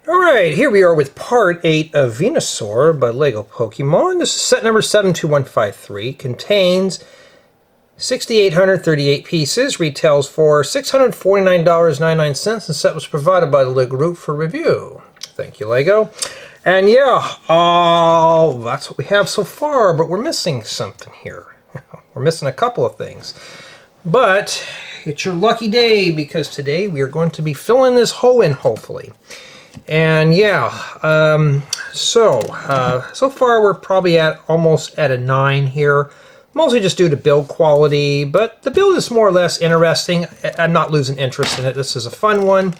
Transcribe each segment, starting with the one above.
Alright, here we are with part 8 of Venusaur by LEGO Pokemon. This is set number 72153. Contains 6,838 pieces, retails for $649.99, and set was provided by the LEGO Group for review. Thank you, LEGO. And yeah, that's what we have so far, but we're missing something here. We're missing a couple of things. But it's your lucky day, because today we are going to be filling this hole in, hopefully. And yeah, so far we're probably almost at a 9 here, mostly just due to build quality, but the build is more or less interesting. I'm not losing interest in it. This is a fun one.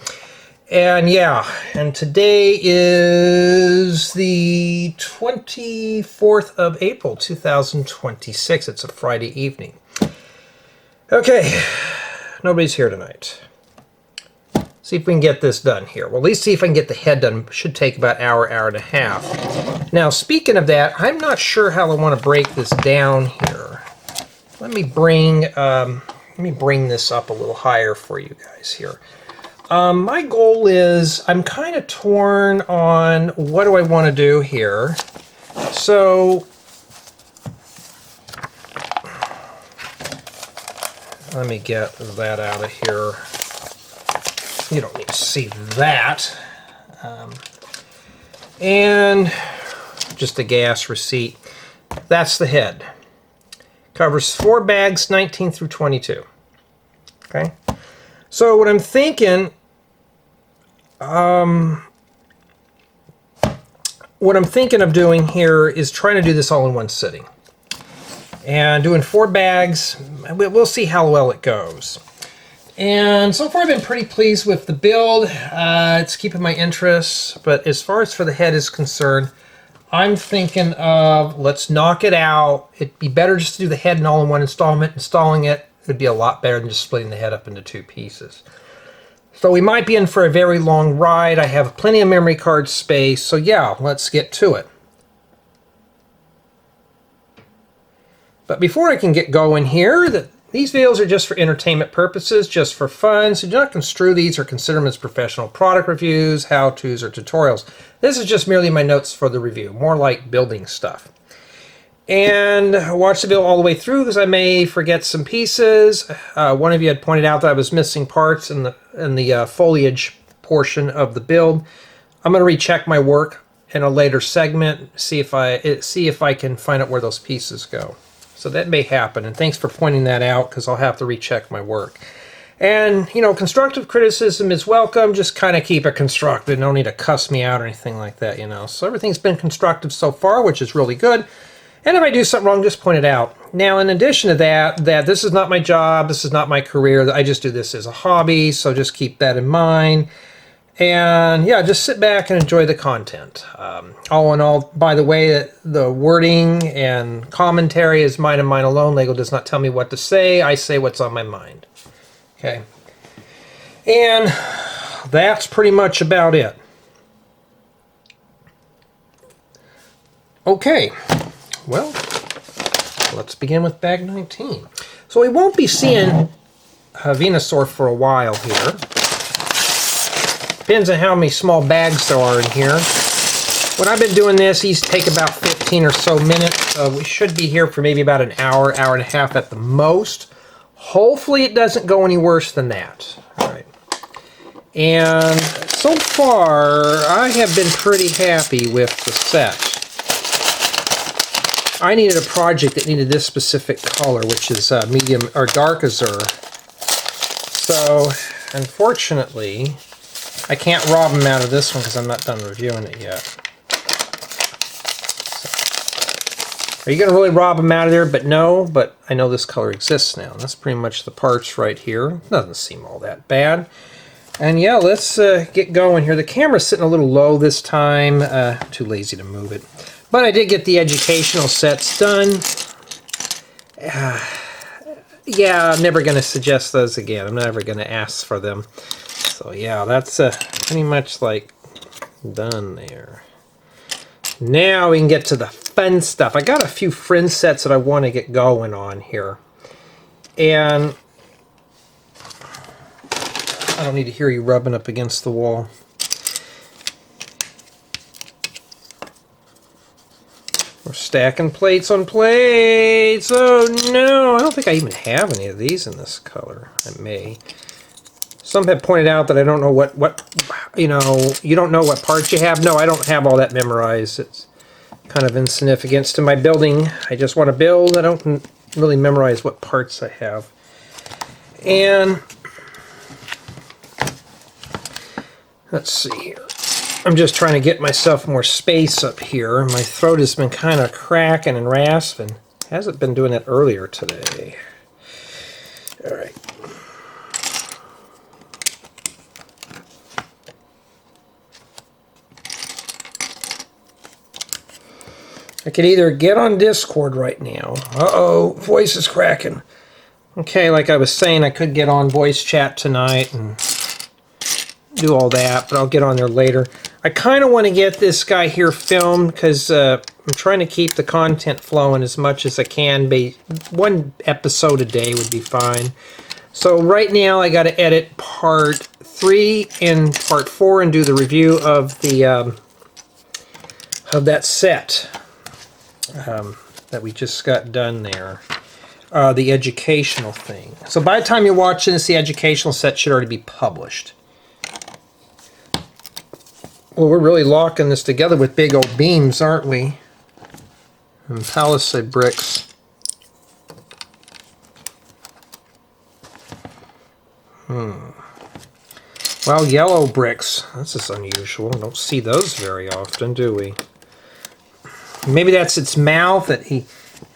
And yeah, and today is the 24th of April, 2026. It's a Friday evening. Okay, nobody's here tonight. See if we can get this done here. Well, at least see if I can get the head done. Should take about an hour, hour and a half. Now, speaking of that, I'm not sure how I want to break this down here. Let me bring this up a little higher for you guys here. My goal is, I'm kind of torn on what do I want to do here. So, let me get that out of here. You don't need to see that. And just a gas receipt. That's the head. Covers 4 bags, 19 through 22. Okay. So what I'm thinking, of doing here is trying to do this all in one sitting. And doing 4 bags, we'll see how well it goes. And so far I've been pretty pleased with the build. It's keeping my interest, but as far as for the head is concerned, I'm thinking of let's knock it out. It'd be better just to do the head in all in one installment. Installing it would be a lot better than just splitting the head up into 2 pieces. So we might be in for a very long ride. I have plenty of memory card space, so yeah, let's get to it. But before I can get going here, these videos are just for entertainment purposes, just for fun, so do not construe these or consider them as professional product reviews, how-tos, or tutorials. This is just merely my notes for the review, more like building stuff. And watch the video all the way through, because I may forget some pieces. One of you had pointed out that I was missing parts in the foliage portion of the build. I'm going to recheck my work in a later segment, see if I can find out where those pieces go. So that may happen, and thanks for pointing that out, because I'll have to recheck my work. And, you know, constructive criticism is welcome, just kind of keep it constructive. No need to cuss me out or anything like that, you know. So everything's been constructive so far, which is really good. And if I do something wrong, just point it out. Now, in addition to that this is not my job, this is not my career, I just do this as a hobby, so just keep that in mind. And yeah, just sit back and enjoy the content. All in all, by the way, the wording and commentary is mine and mine alone. LEGO does not tell me what to say. I say what's on my mind. Okay. And that's pretty much about it. Okay. Well, let's begin with bag 19. So we won't be seeing Venusaur for a while here. Depends on how many small bags there are in here. When I've been doing this, these take about 15 or so minutes. We should be here for maybe about an hour, hour and a half at the most. Hopefully it doesn't go any worse than that. All right. And so far, I have been pretty happy with the set. I needed a project that needed this specific color, which is medium or dark azure. So, unfortunately, I can't rob them out of this one because I'm not done reviewing it yet. So, are you going to really rob them out of there? But no, but I know this color exists now. And that's pretty much the parts right here. Doesn't seem all that bad. And yeah, let's get going here. The camera's sitting a little low this time. Too lazy to move it. But I did get the educational sets done. Yeah, I'm never going to suggest those again. I'm never going to ask for them. So yeah, that's pretty much like done there. Now we can get to the fun stuff. I got a few friend sets that I want to get going on here. And I don't need to hear you rubbing up against the wall. We're stacking plates on plates. Oh no, I don't think I even have any of these in this color. I may. Some have pointed out that I don't know what you know, you don't know what parts you have. No, I don't have all that memorized. It's kind of insignificance to my building. I just want to build. I don't really memorize what parts I have. And let's see here. I'm just trying to get myself more space up here. My throat has been kind of cracking and rasping. Hasn't been doing it earlier today. All right. I could either get on Discord right now. Uh-oh, voice is cracking. Okay, like I was saying, I could get on voice chat tonight and do all that, but I'll get on there later. I kind of want to get this guy here filmed because I'm trying to keep the content flowing as much as I can. One episode a day would be fine. So right now I got to edit part 3 and part 4 and do the review of the of that set that we just got done there. The educational thing. So by the time you're watching this, the educational set should already be published. Well, we're really locking this together with big old beams, aren't we? And palisade bricks. Well, yellow bricks. This is unusual. We don't see those very often, do we? Maybe that's its mouth that he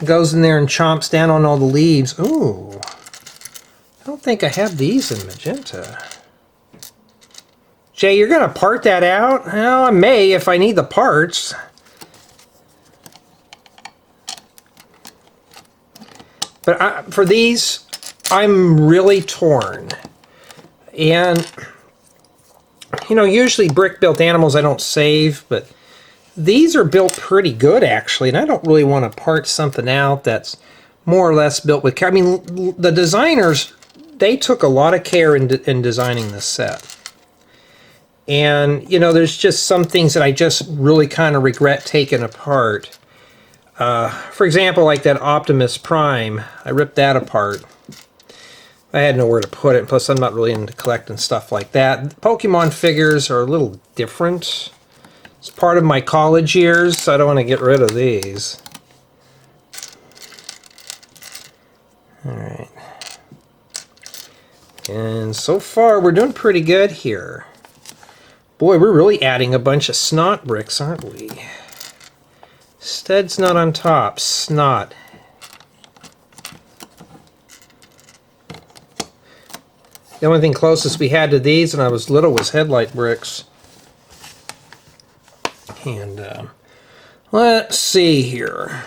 goes in there and chomps down on all the leaves. Ooh. I don't think I have these in magenta. Jay, you're going to part that out? Well, I may if I need the parts. But for these, I'm really torn. And, you know, usually brick-built animals I don't save, but these are built pretty good, actually. And I don't really want to part something out that's more or less built with care. I mean, the designers, they took a lot of care in designing this set. And, you know, there's just some things that I just really kind of regret taking apart. For example, like that Optimus Prime. I ripped that apart. I had nowhere to put it. Plus, I'm not really into collecting stuff like that. Pokemon figures are a little different. It's part of my college years, so I don't want to get rid of these. Alright. And so far, we're doing pretty good here. Boy, we're really adding a bunch of snot bricks, aren't we? Stead's not on top. Snot. The only thing closest we had to these when I was little was headlight bricks. And let's see here.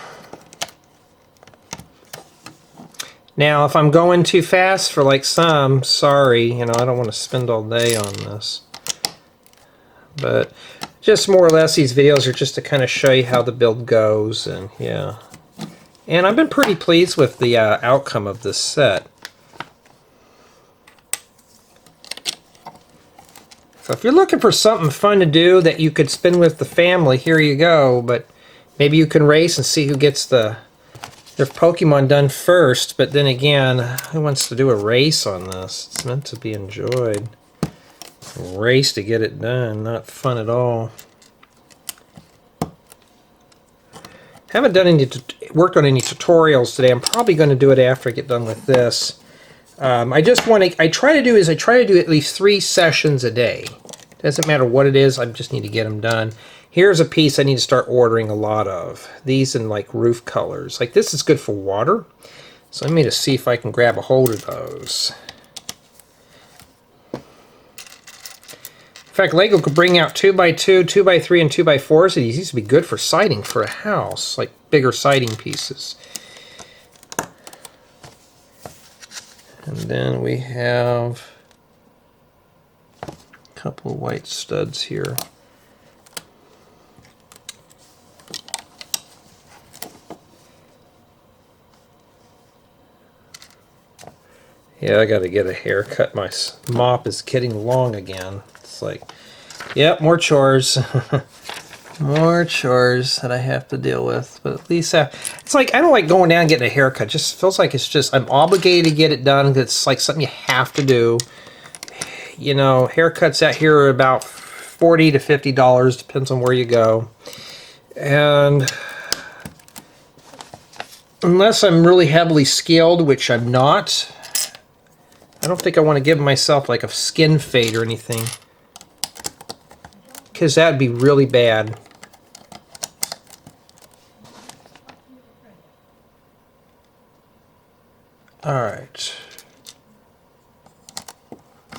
Now, if I'm going too fast for like some, sorry, you know, I don't want to spend all day on this. But just more or less these videos are just to kind of show you how the build goes, and yeah. And I've been pretty pleased with the outcome of this set. So if you're looking for something fun to do that you could spend with the family, here you go. But maybe you can race and see who gets their Pokemon done first. But then again, who wants to do a race on this? It's meant to be enjoyed. Race to get it done, not fun at all. Haven't done any worked on any tutorials today. I'm probably going to do it after I get done with this. I try to do at least 3 sessions a day. Doesn't matter what it is, I just need to get them done. Here's a piece I need to start ordering a lot of. These in like roof colors. Like this is good for water. So let me just see if I can grab a hold of those. In fact, Lego could bring out 2x2, 2x3, and 2x4s. These used to be good for siding for a house, like bigger siding pieces. And then we have a couple of white studs here. Yeah, I got to get a haircut. My mop is getting long again. It's like, yep, more chores. More chores that I have to deal with, but at least it's like I don't like going down and getting a haircut. Just feels like it's just I'm obligated to get it done. It's like something you have to do. You know, haircuts out here are about $40 to $50, depends on where you go. And unless I'm really heavily skilled, which I'm not, I don't think I want to give myself like a skin fade or anything, because that'd be really bad. All right.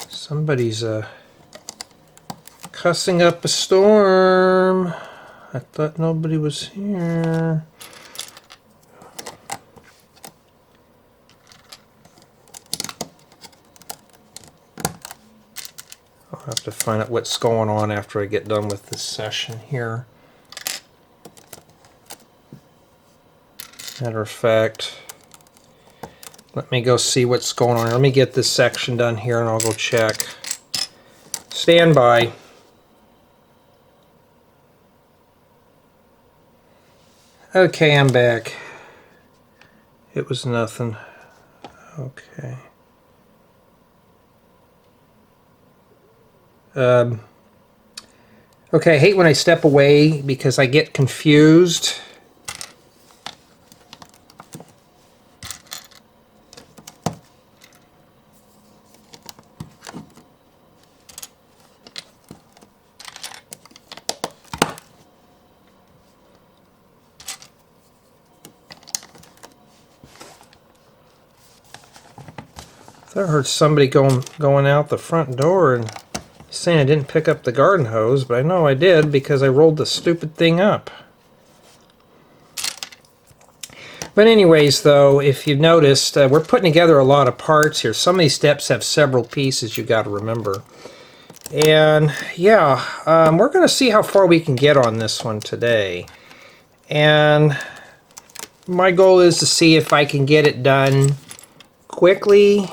Somebody's cussing up a storm. I thought nobody was here. I'll have to find out what's going on after I get done with this session here. Matter of fact, let me go see what's going on. Let me get this section done here and I'll go check. Stand by. Okay, I'm back. It was nothing. Okay. Okay, I hate when I step away because I get confused. I heard somebody going out the front door and saying I didn't pick up the garden hose, but I know I did because I rolled the stupid thing up. But anyways, though, if you've noticed, we're putting together a lot of parts here. Some of these steps have several pieces you got to remember. And yeah, we're going to see how far we can get on this one today. And my goal is to see if I can get it done quickly.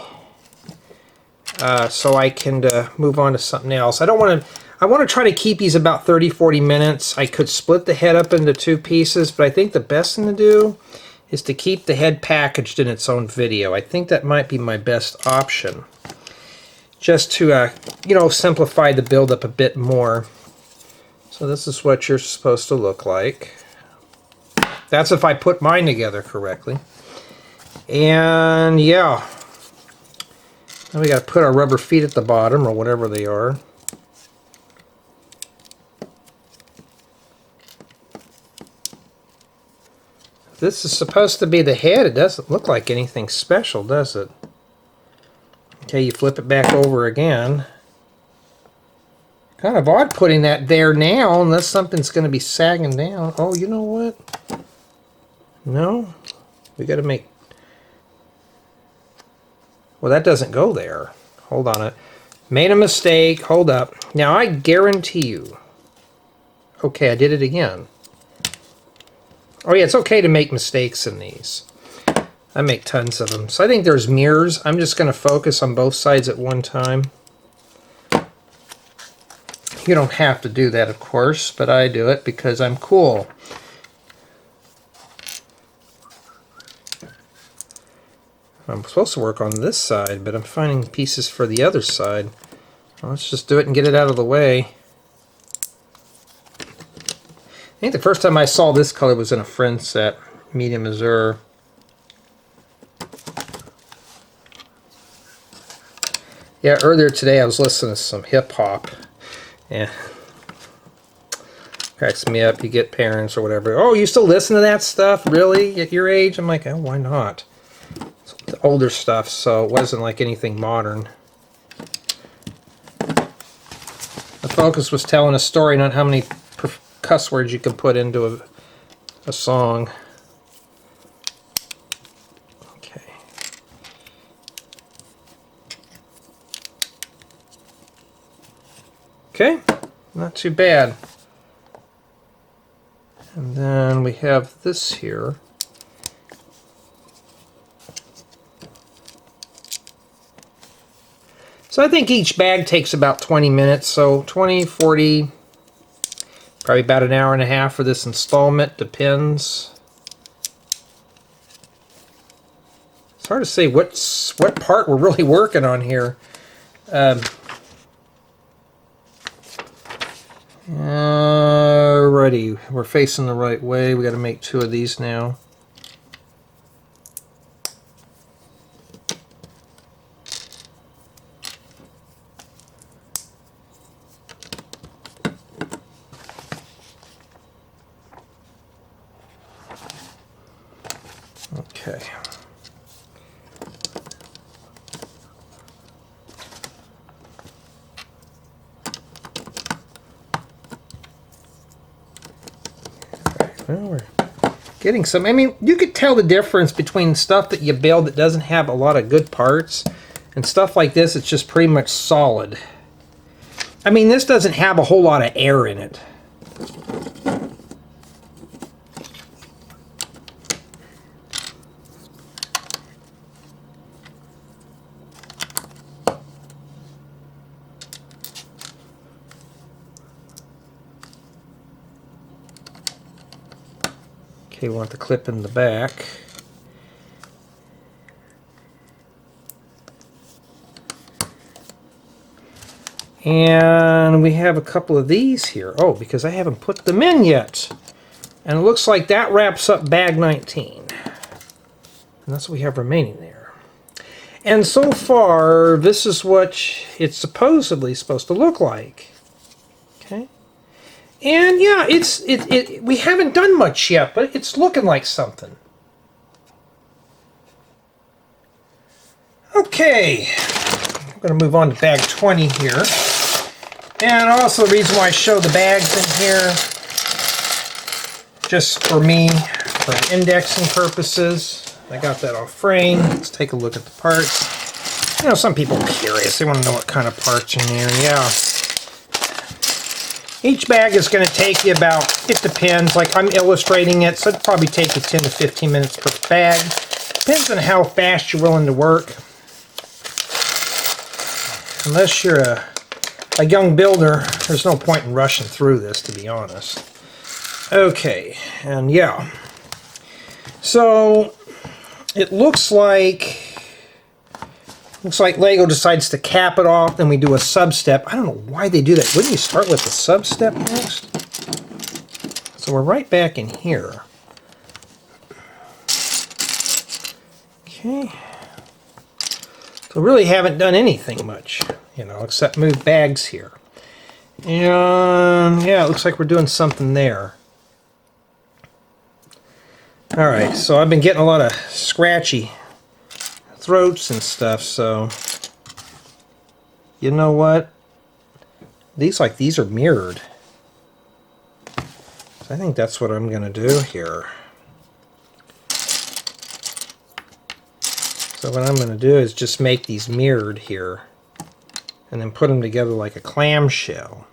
So I can move on to something else. I want to try to keep these about 30-40 minutes. I could split the head up into two pieces, but I think the best thing to do is to keep the head packaged in its own video. I think that might be my best option. Just to, you know, simplify the build-up a bit more. So this is what you're supposed to look like. That's if I put mine together correctly. And yeah. Now we got to put our rubber feet at the bottom, or whatever they are. This is supposed to be the head. It doesn't look like anything special, does it? Okay, you flip it back over again. Kind of odd putting that there now, unless something's going to be sagging down. Oh, you know what? No? We got to make... Well, that doesn't go there. Hold on. Made a mistake. Hold up. Now, I guarantee you... Okay, I did it again. Oh, yeah, it's okay to make mistakes in these. I make tons of them. So I think there's mirrors. I'm just going to focus on both sides at one time. You don't have to do that, of course, but I do it because I'm cool. I'm supposed to work on this side, but I'm finding pieces for the other side. Well, let's just do it and get it out of the way. I think the first time I saw this color was in a friend's set, medium azure. Yeah, earlier today I was listening to some hip-hop. Yeah. Cracks me up. You get parents or whatever. Oh, you still listen to that stuff? Really? At your age? I'm like, oh, why not? The older stuff, so it wasn't like anything modern. The focus was telling a story, not how many cuss words you can put into a song. Okay. Okay, not too bad. And then we have this here. So I think each bag takes about 20 minutes, so 20, 40, Probably about an hour and a half for this installment, depends. It's hard to say what part we're really working on here. Alrighty, we're facing the right way. We got to make 2 of these now. Okay. Well, we're getting some. I mean, you could tell the difference between stuff that you build that doesn't have a lot of good parts and stuff like this. It's just pretty much solid. I mean, this doesn't have a whole lot of air in it. Okay, we want the clip in the back. And we have a couple of these here. Oh, because I haven't put them in yet. And it looks like that wraps up bag 19. And that's what we have remaining there. And so far, this is what it's supposedly supposed to look like. Okay. And yeah, we haven't done much yet, but it's looking like something. Okay, I'm going to move on to bag 20 here. And also the reason why I show the bags in here, just for me, for indexing purposes. I got that off frame. Let's take a look at the parts. You know, some people are curious. They want to know what kind of parts in there. Yeah. Each bag is going to take you about, it depends, like I'm illustrating it, so it'd probably take you 10 to 15 minutes per bag. Depends on how fast you're willing to work. Unless you're a young builder, there's no point in rushing through this, to be honest. Okay, and yeah. So, it looks like Lego decides to cap it off, then we do a sub-step. I don't know why they do that. Wouldn't you start with the sub-step next? So we're right back in here. Okay. So really haven't done anything much, you know, except move bags here. And yeah, it looks like we're doing something there. Alright, so I've been getting a lot of scratchy throats and stuff, so you know what? These are mirrored. So I think that's what I'm going to do here. So what I'm going to do is just make these mirrored here and then put them together like a clamshell.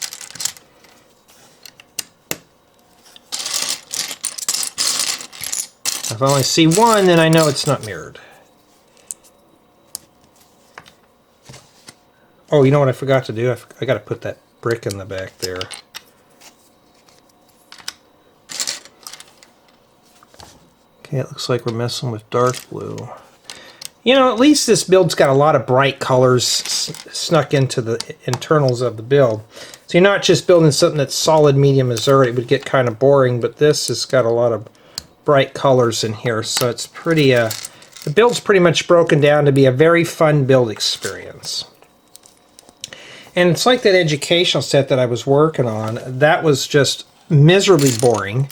If I only see one, then I know it's not mirrored. Oh, you know what I forgot to do? I got to put that brick in the back there. Okay, it looks like we're messing with dark blue. You know, at least this build's got a lot of bright colors snuck into the internals of the build. So you're not just building something that's solid medium Missouri. It would get kind of boring, but this has got a lot of bright colors in here. So it's pretty, the build's pretty much broken down to be a very fun build experience. And it's like that educational set that I was working on. That was just miserably boring.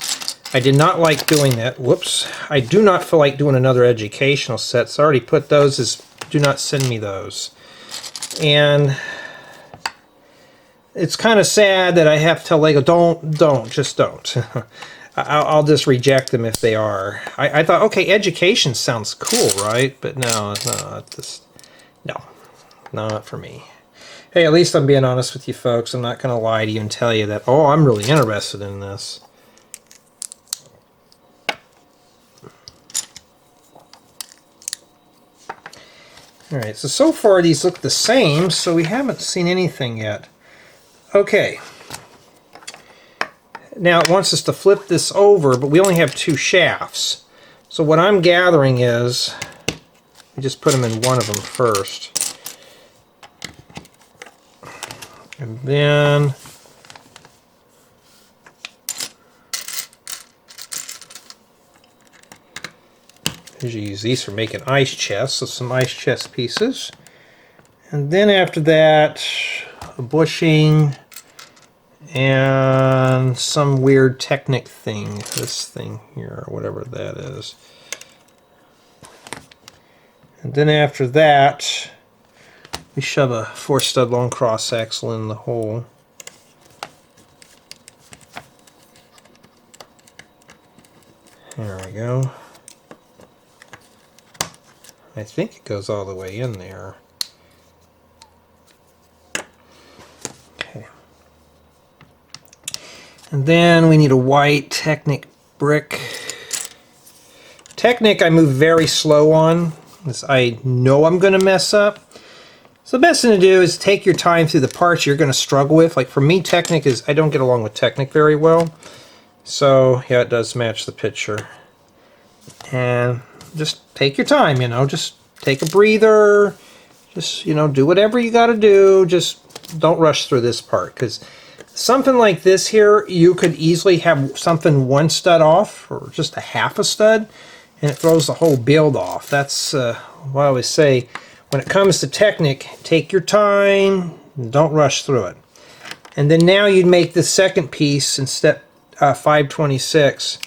I did not like doing that. Whoops. I do not feel like doing another educational set. So I already put those as do not send me those. And it's kind of sad that I have to tell Lego, just don't. I'll just reject them if they are. I thought, okay, education sounds cool, right? But no, not for me. Hey, at least I'm being honest with you folks. I'm not going to lie to you and tell you that, oh, I'm really interested in this. Alright, so far these look the same, so we haven't seen anything yet. Okay. Now it wants us to flip this over, but we only have 2 shafts. So what I'm gathering is, we just put them in one of them first. And then usually use these for making ice chests, so some ice chest pieces. And then after that, a bushing and some weird Technic thing, this thing here, or whatever that is. And then after that, we shove a 4-stud long cross axle in the hole. There we go. I think it goes all the way in there. Okay. And then we need a white Technic brick. Technic I move very slow on, because I know I'm going to mess up. So the best thing to do is take your time through the parts you're going to struggle with. Like for me, Technic is, I don't get along with Technic very well. So yeah, it does match the picture. And just take your time, you know, just take a breather. Just, you know, do whatever you got to do. Just don't rush through this part, because something like this here, you could easily have something 1 stud off, or just a half a stud, and it throws the whole build off. That's what I always say. When it comes to Technic, take your time, don't rush through it. And then now you'd make the second piece in step 526,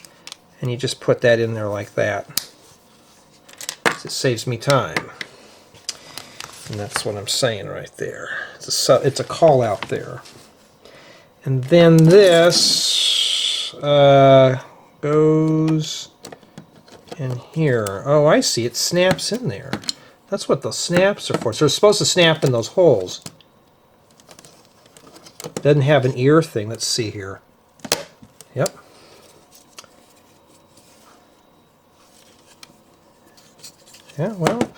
and you just put that in there like that. It saves me time. And that's what I'm saying right there. It's a call out there. And then this goes in here. Oh, I see. It snaps in there. That's what the snaps are for. So they're supposed to snap in those holes. Doesn't have an ear thing. Let's see here. Yep. Yeah, well.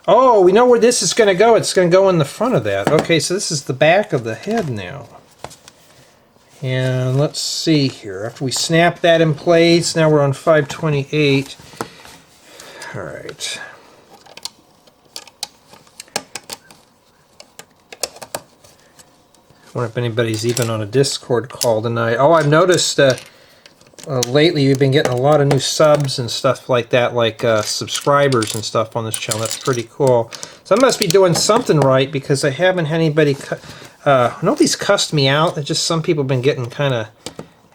Oh, we know where this is going to go. It's going to go in the front of that. Okay, so this is the back of the head now. And let's see here. After we snap that in place, now we're on 528. All right. I wonder if anybody's even on a Discord call tonight. Oh, I've noticed lately you've been getting a lot of new subs and stuff like that, like subscribers and stuff on this channel. That's pretty cool. So I must be doing something right, because I haven't had anybody... nobody's cussed me out. It's just some people have been getting kind of...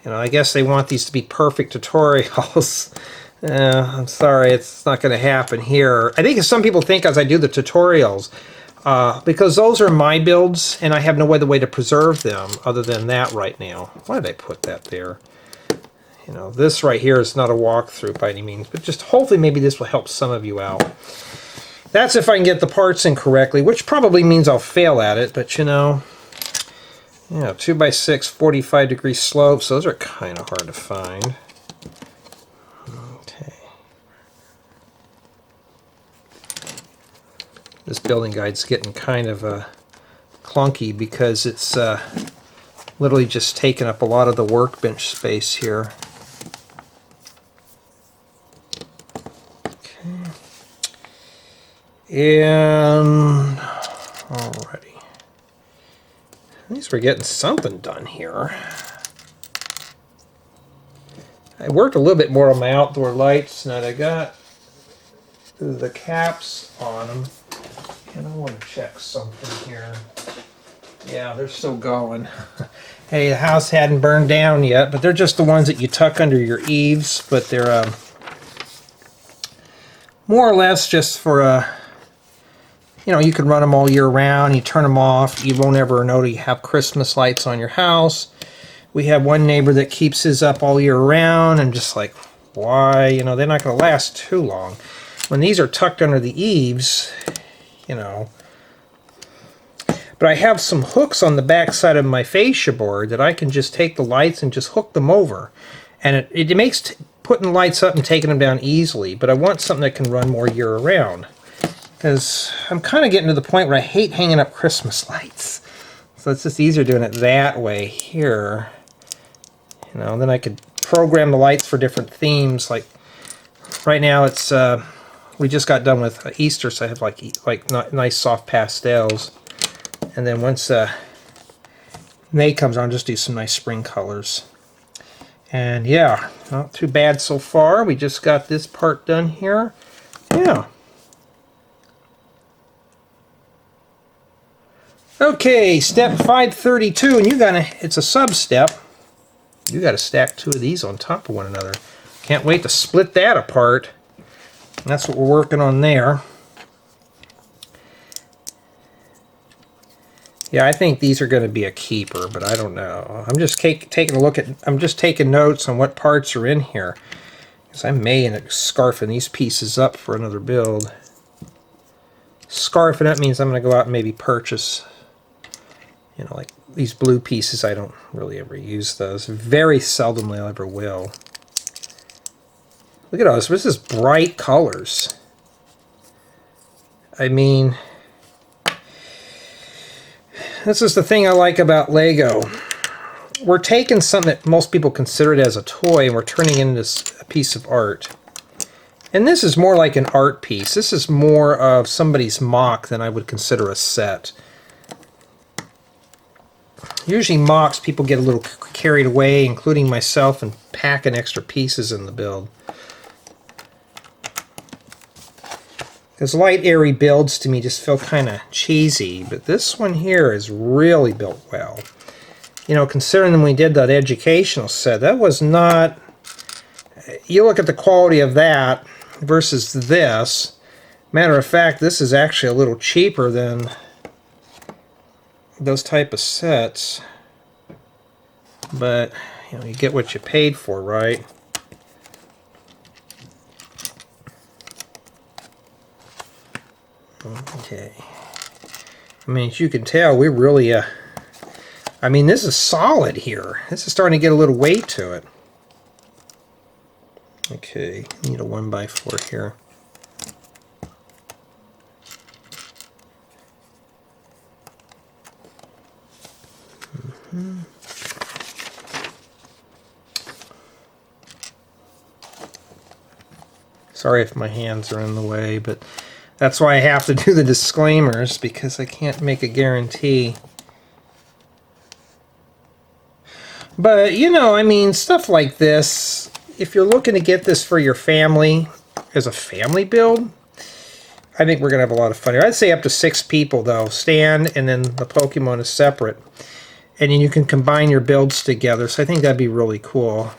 You know, I guess they want these to be perfect tutorials. I'm sorry, it's not going to happen here. I think some people think as I do the tutorials... because those are my builds, and I have no other way to preserve them other than that right now. Why did I put that there? You know, this right here is not a walkthrough by any means, but just hopefully maybe this will help some of you out. That's if I can get the parts in correctly, which probably means I'll fail at it, but you know, 2x6, 45-degree slopes, those are kind of hard to find. Okay. This building guide's getting kind of clunky because it's literally just taking up a lot of the workbench space here. Okay. And alrighty. At least we're getting something done here. I worked a little bit more on my outdoor lights now that I got the caps on them. And I want to check something here. Yeah, they're still going. Hey, the house hadn't burned down yet, but they're just the ones that you tuck under your eaves. But they're more or less just for, you know, you can run them all year round. You turn them off. You won't ever know you have Christmas lights on your house. We have one neighbor that keeps his up all year round, and just like, why? You know, they're not going to last too long. When these are tucked under the eaves, you know. But I have some hooks on the back side of my fascia board that I can just take the lights and just hook them over. And it makes putting lights up and taking them down easily. But I want something that can run more year round. Because I'm kind of getting to the point where I hate hanging up Christmas lights. So it's just easier doing it that way here. You know, then I could program the lights for different themes. Like right now, it's we just got done with Easter, so I have like nice soft pastels. And then once May comes on, just do some nice spring colors. And yeah, not too bad so far. We just got this part done here. Yeah. Okay, step 532, and it's a sub-step. You gotta stack two of these on top of one another. Can't wait to split that apart. And that's what we're working on there. Yeah, I think these are going to be a keeper, but I don't know. I'm just taking a look at. I'm just taking notes on what parts are in here, because I may end up scarfing these pieces up for another build. Scarfing up means I'm going to go out and maybe purchase, you know, like these blue pieces. I don't really ever use those. Very seldomly I ever will. Look at those. This is bright colors. I mean, this is the thing I like about Lego. We're taking something that most people consider it as a toy and we're turning it into a piece of art. And this is more like an art piece. This is more of somebody's mock than I would consider a set. Usually mocks, people get a little carried away, including myself, and packing extra pieces in the build. Because light, airy builds to me just feel kind of cheesy, but this one here is really built well. You know, considering when we did that educational set, that was not... You look at the quality of that versus this. Matter of fact, this is actually a little cheaper than those type of sets. But, you know, you get what you paid for, right? Okay. I mean, as you can tell, we really, I mean, this is solid here. This is starting to get a little weight to it. Okay, need a 1x4 here. Sorry if my hands are in the way, but that's why I have to do the disclaimers, because I can't make a guarantee. But, you know, I mean, stuff like this, if you're looking to get this for your family, as a family build, I think we're going to have a lot of fun here. I'd say up to 6 people, though. Stand, and then the Pokemon is separate. And then you can combine your builds together, so I think that'd be really cool.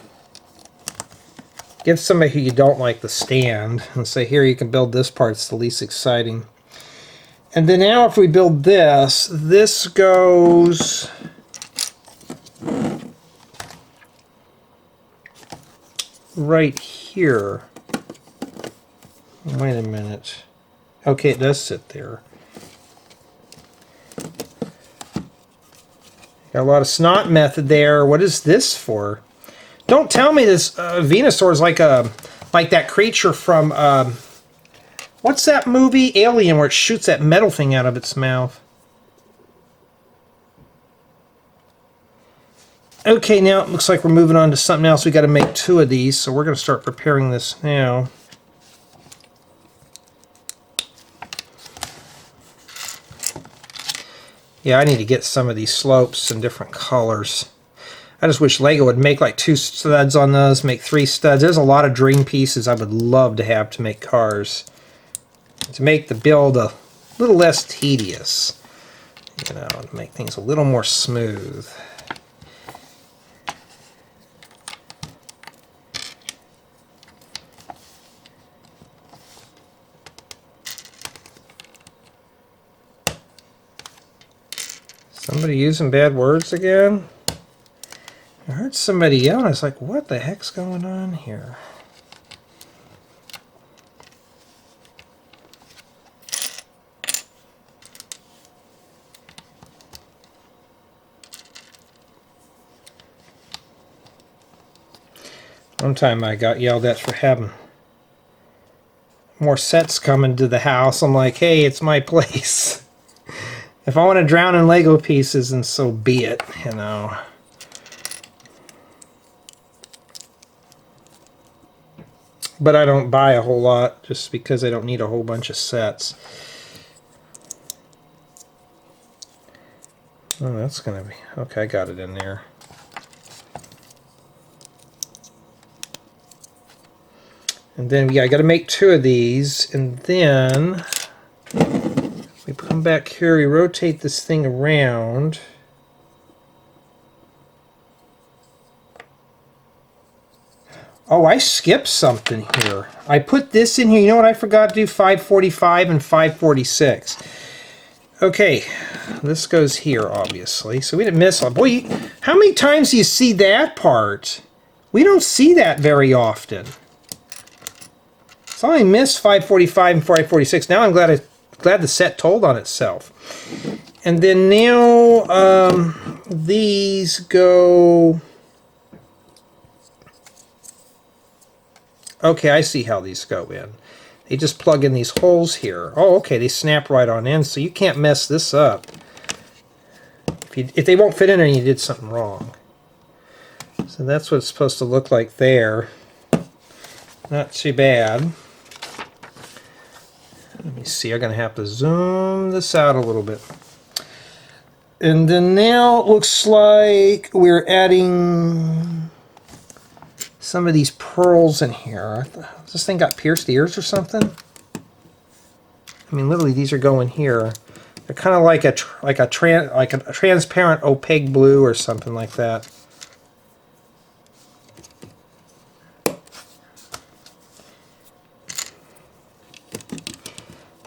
Give somebody who you don't like the stand and say, here, you can build this part. It's the least exciting. And then now if we build this, this goes... right here. Wait a minute. Okay, it does sit there. Got a lot of snot method there. What is this for? Don't tell me this Venusaur is like that creature from what's that movie, Alien, where it shoots that metal thing out of its mouth. Okay, now it looks like we're moving on to something else. We got to make 2 of these, so we're going to start preparing this now. Yeah, I need to get some of these slopes in different colors. I just wish Lego would make like 2 studs on those, make 3 studs. There's a lot of dream pieces I would love to have to make cars. To make the build a little less tedious. You know, to make things a little more smooth. Somebody using bad words again? I heard somebody yell, and I was like, what the heck's going on here? One time I got yelled at for having more sets coming to the house. I'm like, hey, it's my place. If I want to drown in Lego pieces, then so be it, you know. but I don't buy a whole lot just because I don't need a whole bunch of sets. Oh, that's gonna be okay. I got it in there. And then yeah, I got to make 2 of these, and then we come back here. We rotate this thing around. Oh, I skipped something here. I put this in here. You know what I forgot to do? 545 and 546. Okay, this goes here, obviously. So we didn't miss one. Boy, how many times do you see that part? We don't see that very often. So I missed 545 and 546. Now I'm glad the set told on itself. And then now these go... Okay, I see how these go in. They just plug in these holes here. Oh, okay, they snap right on in, so you can't mess this up. If they won't fit in there, you did something wrong. So that's what it's supposed to look like there. Not too bad. Let me see, I'm going to have to zoom this out a little bit. And then now it looks like we're adding some of these pearls in here. Has this thing got pierced ears or something? I mean, literally, these are going here. They're kind of like a transparent opaque blue or something like that.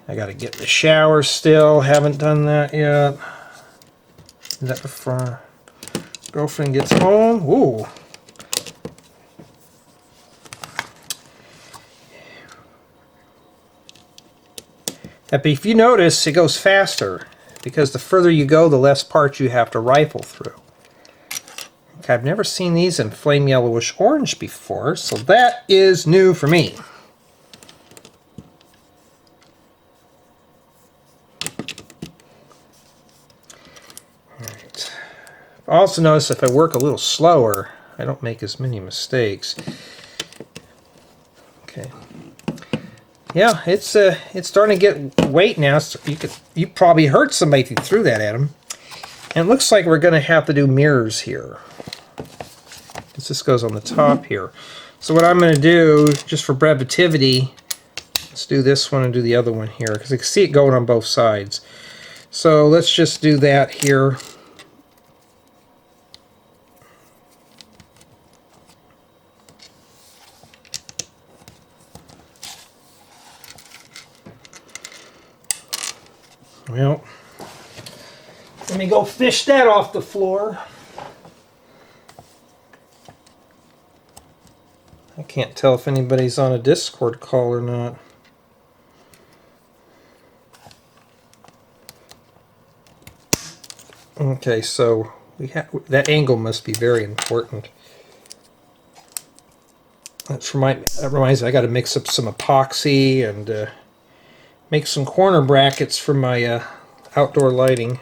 I got to get in the shower still. Haven't done that yet. Is that before girlfriend gets home? Ooh. But if you notice, it goes faster because the further you go, the less parts you have to rifle through. Okay, I've never seen these in flame yellowish orange before, so that is new for me. Alright. Also notice if I work a little slower, I don't make as many mistakes. Okay. Yeah, it's starting to get weight now. So you probably hurt somebody if you threw that at them. And it looks like we're going to have to do mirrors here. This goes on the top here. So what I'm going to do, just for brevitivity, let's do this one and do the other one here, because I can see it going on both sides. So let's just do that here. Well, let me go fish that off the floor. I can't tell if anybody's on a Discord call or not. Okay, so that angle must be very important. That reminds me, I got to mix up some epoxy and make some corner brackets for my outdoor lighting.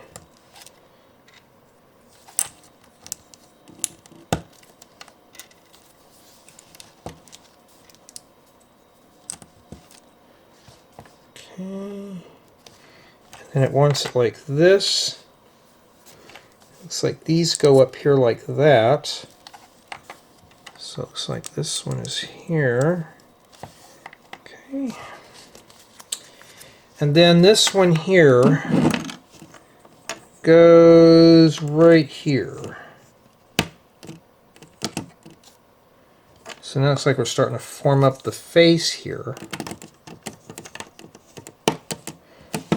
Okay. And then it wants it like this. Looks like these go up here like that. So it looks like this one is here. Okay. And then this one here goes right here. So now it looks like we're starting to form up the face here.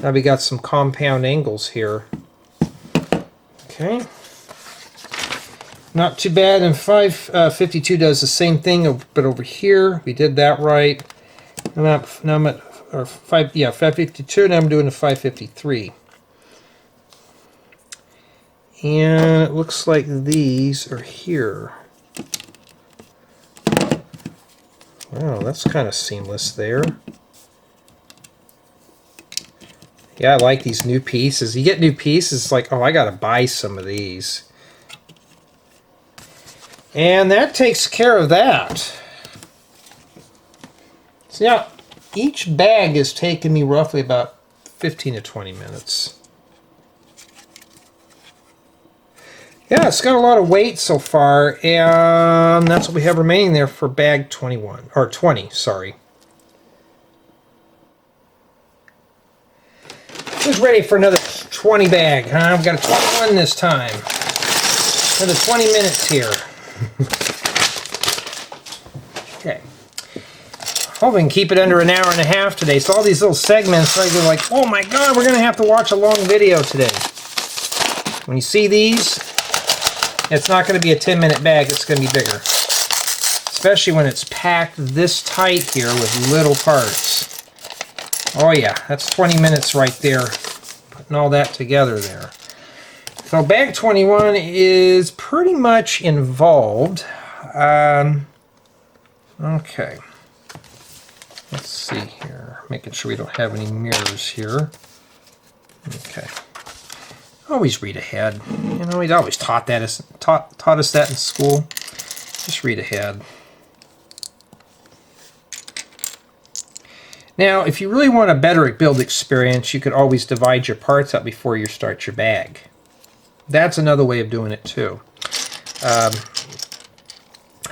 Now we got some compound angles here. Okay. Not too bad, and 552 does the same thing, but over here we did that right. Now I'm at 552, and I'm doing the 553. And it looks like these are here. Wow, that's kind of seamless there. Yeah, I like these new pieces. You get new pieces, it's like, oh, I gotta buy some of these. And that takes care of that. So yeah, each bag is taking me roughly about 15 to 20 minutes. Yeah, it's got a lot of weight so far, and that's what we have remaining there for bag 21, or 20, sorry. Who's ready for another 20 bag, huh? I've got a 21 this time. Another 20 minutes here. Okay. Hope we can keep it under an hour and a half today. So all these little segments, you're like, oh my god, we're going to have to watch a long video today. When you see these, it's not going to be a 10-minute bag, it's going to be bigger. Especially when it's packed this tight here with little parts. Oh yeah, that's 20 minutes right there, putting all that together there. So bag 21 is pretty much involved. Okay. Let's see here, making sure we don't have any mirrors here. Okay. Always read ahead. You know, he'd always taught us that in school. Just read ahead. Now, if you really want a better build experience, you could always divide your parts up before you start your bag. That's another way of doing it too.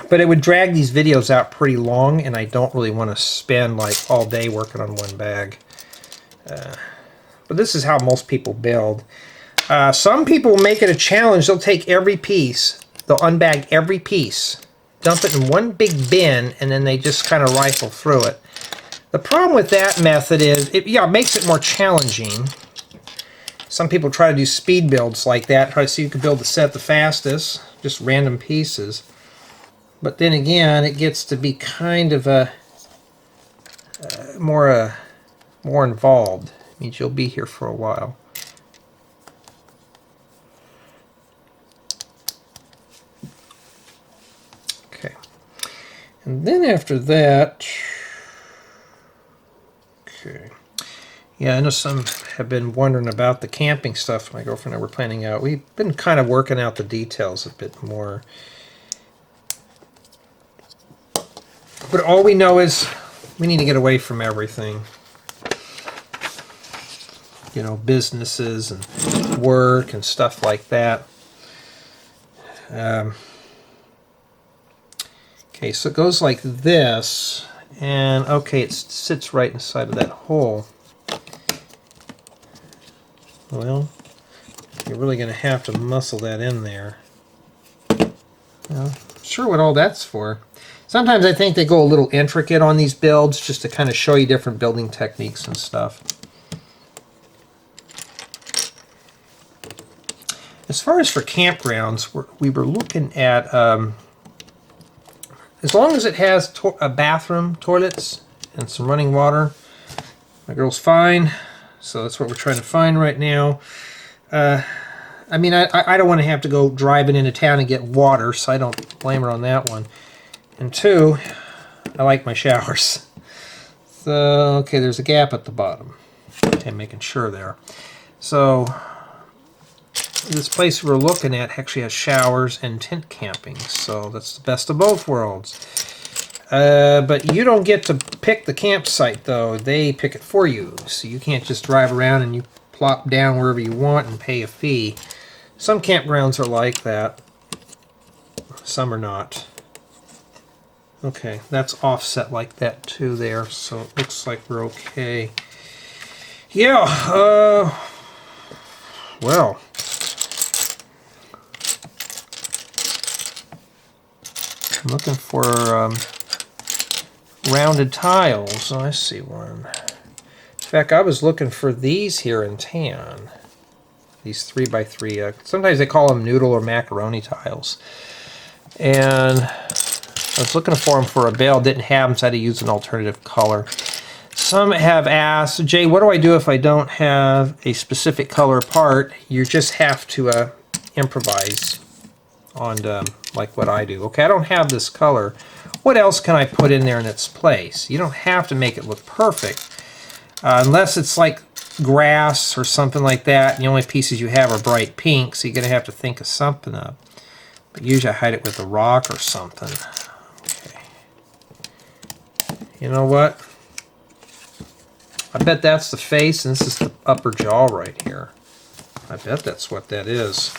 But it would drag these videos out pretty long, and I don't really want to spend like all day working on one bag. But this is how most people build. Some people make it a challenge. They'll take every piece, they'll unbag every piece, dump it in one big bin, and then they just kind of rifle through it. The problem with that method is, it makes it more challenging. Some people try to do speed builds like that, try to see who can build the set the fastest, just random pieces. But then again, it gets to be kind of more involved. It means you'll be here for a while. Okay. And then after that, okay. Yeah, I know some have been wondering about the camping stuff my girlfriend and I were planning out. We've been kind of working out the details a bit more. But all we know is we need to get away from everything. You know, businesses and work and stuff like that. Okay, so it goes like this. And okay, it sits right inside of that hole. Well, you're really going to have to muscle that in there. Well, sure what all that's for. Sometimes I think they go a little intricate on these builds just to kind of show you different building techniques and stuff. As far as for campgrounds, we were looking at, as long as it has a bathroom, toilets, and some running water, my girl's fine. So that's what we're trying to find right now. I mean, I don't want to have to go driving into town and get water, so I don't blame her on that one. And two, I like my showers. So, okay, there's a gap at the bottom. Okay, making sure there. So, this place we're looking at actually has showers and tent camping, so that's the best of both worlds. But you don't get to pick the campsite, though. They pick it for you, so you can't just drive around and you plop down wherever you want and pay a fee. Some campgrounds are like that. Some are not. Okay, that's offset like that too there, so it looks like we're okay. Yeah, well. I'm looking for rounded tiles. Oh, I see one. In fact, I was looking for these here in tan. These 3x3. Sometimes they call them noodle or macaroni tiles. And I was looking for them for a bale. Didn't have them, so I had to use an alternative color. Some have asked, Jay, what do I do if I don't have a specific color part? You just have to improvise on like what I do. Okay, I don't have this color. What else can I put in there in its place? You don't have to make it look perfect. Unless it's like grass or something like that, and the only pieces you have are bright pink, so you're going to have to think of something up. But usually I hide it with a rock or something. Okay. You know what? I bet that's the face, and this is the upper jaw right here. I bet that's what that is.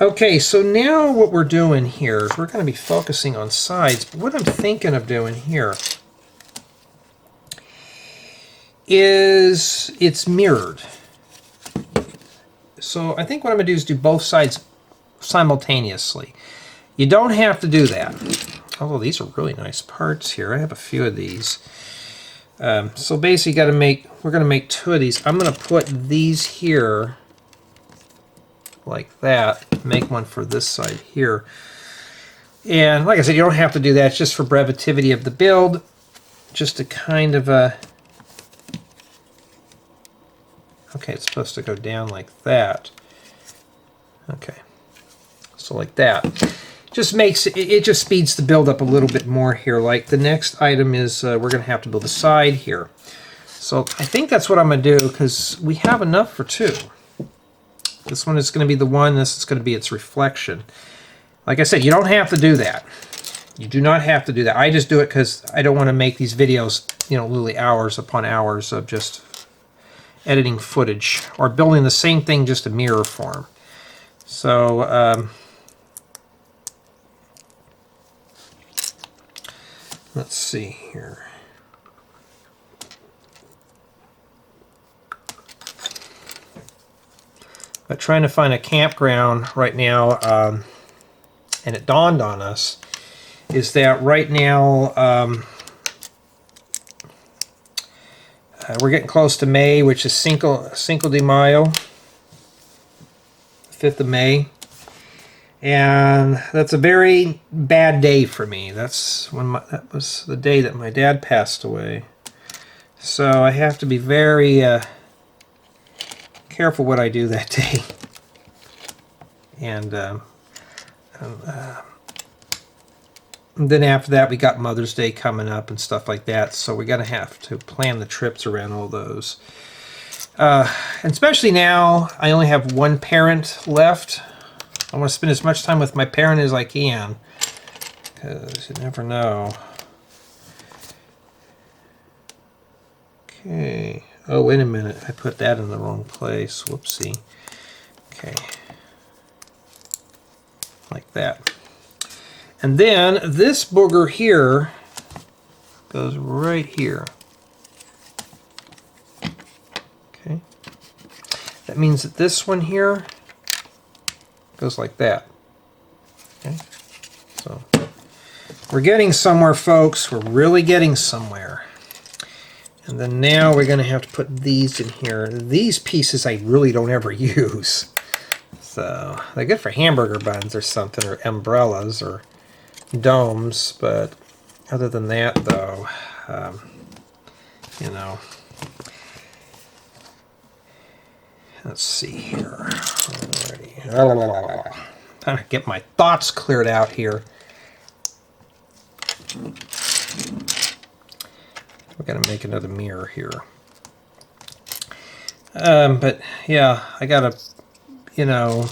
Okay, so now what we're doing here is we're going to be focusing on sides. But what I'm thinking of doing here is it's mirrored. So I think what I'm going to do is do both sides simultaneously. You don't have to do that. Although these are really nice parts here. I have a few of these. So basically we're going to make 2 of these. I'm going to put these here like that. Make one for this side here. And like I said, you don't have to do that. It's just for brevity of the build. Just to kind of... okay, it's supposed to go down like that. Okay. So like that. Just makes it just speeds the build up a little bit more here. Like the next item is we're going to have to build a side here. So I think that's what I'm going to do because we have enough for 2. This one is going to be the one. This is going to be its reflection. Like I said, you don't have to do that. You do not have to do that. I just do it because I don't want to make these videos, you know, literally hours upon hours of just editing footage or building the same thing just a mirror form. So let's see here. I'm trying to find a campground right now, and it dawned on us is that right now we're getting close to May, which is Cinco de Mayo, 5th of May. And that's a very bad day for me. That's when that was the day that my dad passed away. So I have to be very careful what I do that day. And then after that, we got Mother's Day coming up and stuff like that. So we're gonna have to plan the trips around all those. And especially now, I only have one parent left. I want to spend as much time with my parent as I can, because you never know. Okay. Oh, wait a minute. I put that in the wrong place. Whoopsie. Okay. Like that. And then this booger here goes right here. Okay. That means that this one here goes like that. Okay, so we're getting somewhere, folks. We're really getting somewhere. And then now we're going to have to put these in here. These pieces I really don't ever use. So they're good for hamburger buns or something, or umbrellas or domes. But other than that, though, you know. Let's see here. Alrighty. Trying to get my thoughts cleared out here. We're going to make another mirror here. But yeah, I got to, you know,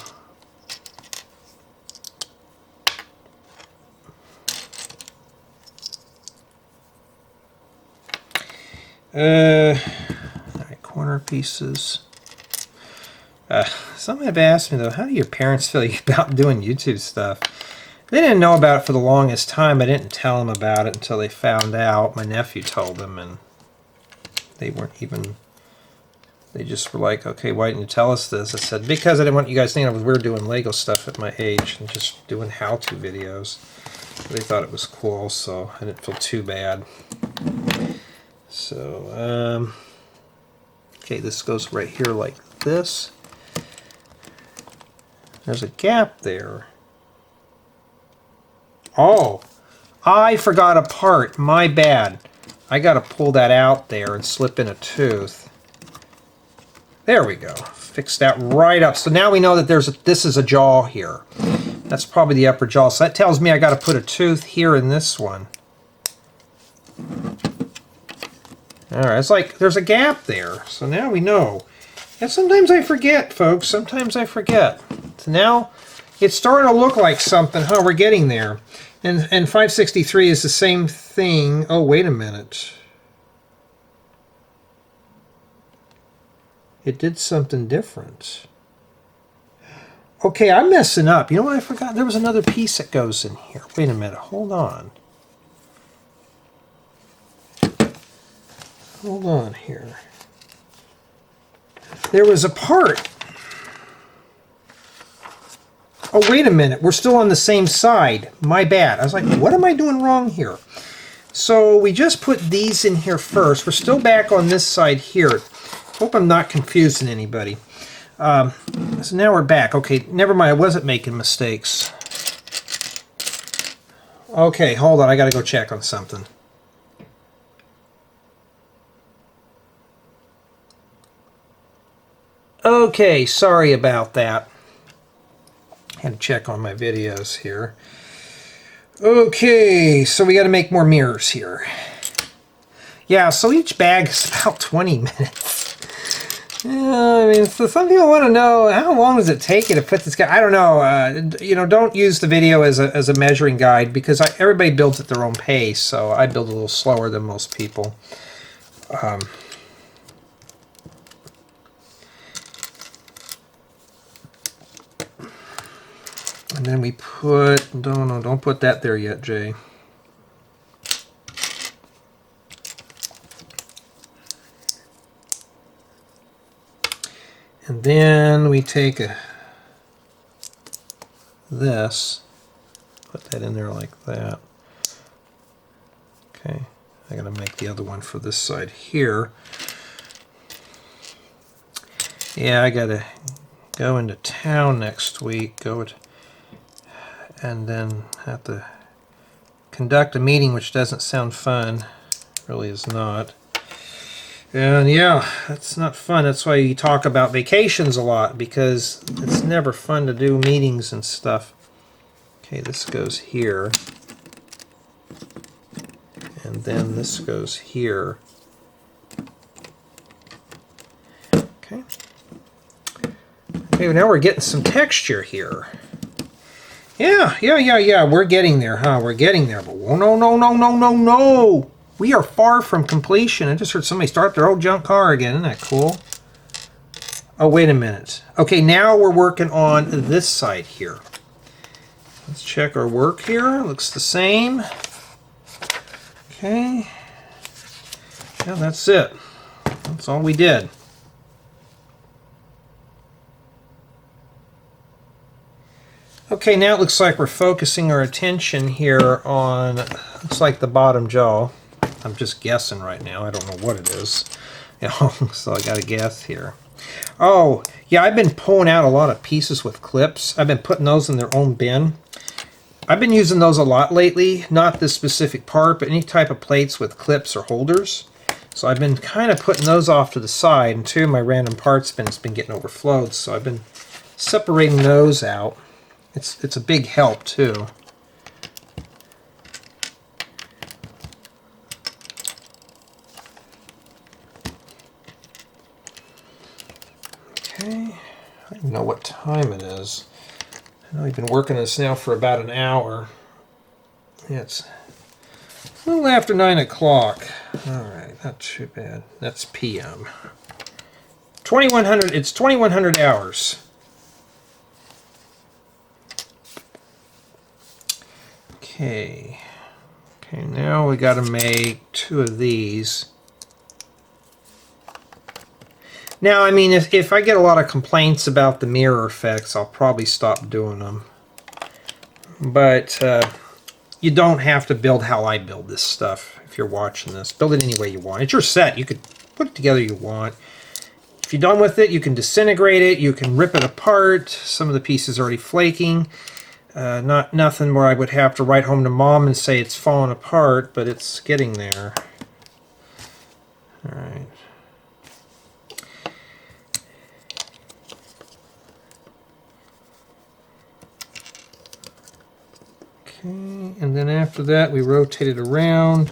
alright, corner pieces. Some have asked me, though, how do your parents feel about doing YouTube stuff? They didn't know about it for the longest time. I didn't tell them about it until they found out. My nephew told them, and they weren't even... They just were like, okay, why didn't you tell us this? I said, because I didn't want you guys thinking we were doing Lego stuff at my age and just doing how-to videos. They thought it was cool, so I didn't feel too bad. So, okay, this goes right here like this. There's a gap there. Oh, I forgot a part. My bad. I got to pull that out there and slip in a tooth. There we go. Fix that right up. So now we know that this is a jaw here. That's probably the upper jaw. So that tells me I got to put a tooth here in this one. All right, it's like there's a gap there. So now we know. And sometimes I forget, folks. Sometimes I forget. So now it's starting to look like something. We're getting there. And 563 is the same thing. Oh, wait a minute. It did something different. Okay, I'm messing up. You know what I forgot? There was another piece that goes in here. Wait a minute. Hold on. Hold on here. There was a part. Oh, wait a minute. We're still on the same side. My bad. I was like, what am I doing wrong here? So we just put these in here first. We're still back on this side here. Hope I'm not confusing anybody. So now we're back. Okay, never mind. I wasn't making mistakes. Okay, hold on. I got to go check on something. Okay, sorry about that. Had to check on my videos here. Okay, so we got to make more mirrors here. Yeah, so each bag is about 20 minutes. Yeah, I mean, so some people want to know, how long does it take you to put this guy? I don't know. You know, don't use the video as a measuring guide, because everybody builds at their own pace, so I build a little slower than most people. And then we put, don't put that there yet, Jay. And then we take this, put that in there like that. Okay, I gotta make the other one for this side here. Yeah, I gotta go into town next week, and then have to conduct a meeting, which doesn't sound fun. Really is not. And yeah, that's not fun. That's why you talk about vacations a lot, because it's never fun to do meetings and stuff. Okay, this goes here. And then this goes here. Okay. Okay, now we're getting some texture here. Yeah. We're getting there, huh? We're getting there. But oh, no. We are far from completion. I just heard somebody start their old junk car again. Isn't that cool? Oh, wait a minute. Okay, now we're working on this side here. Let's check our work here. Looks the same. Okay. Yeah, that's it. That's all we did. Okay, now it looks like we're focusing our attention here on, looks like the bottom jaw. I'm just guessing right now. I don't know what it is. You know, so I got to guess here. Oh, yeah, I've been pulling out a lot of pieces with clips. I've been putting those in their own bin. I've been using those a lot lately. Not this specific part, but any type of plates with clips or holders. So I've been kind of putting those off to the side. And two of my random parts bin's been getting overflowed. So I've been separating those out. It's a big help, too. Okay, I don't know what time it is. I know we've been working on this now for about an hour. Yeah, it's a little after 9 o'clock. All right, not too bad. That's PM. 2100. It's 2100 hours. Okay. Okay, now we got to make 2 of these. Now, I mean, if I get a lot of complaints about the mirror effects, I'll probably stop doing them. But you don't have to build how I build this stuff if you're watching this. Build it any way you want. It's your set. You could put it together you want. If you're done with it, you can disintegrate it. You can rip it apart. Some of the pieces are already flaking. Nothing where I would have to write home to Mom and say it's falling apart, but it's getting there. All right. Okay, and then after that we rotate it around.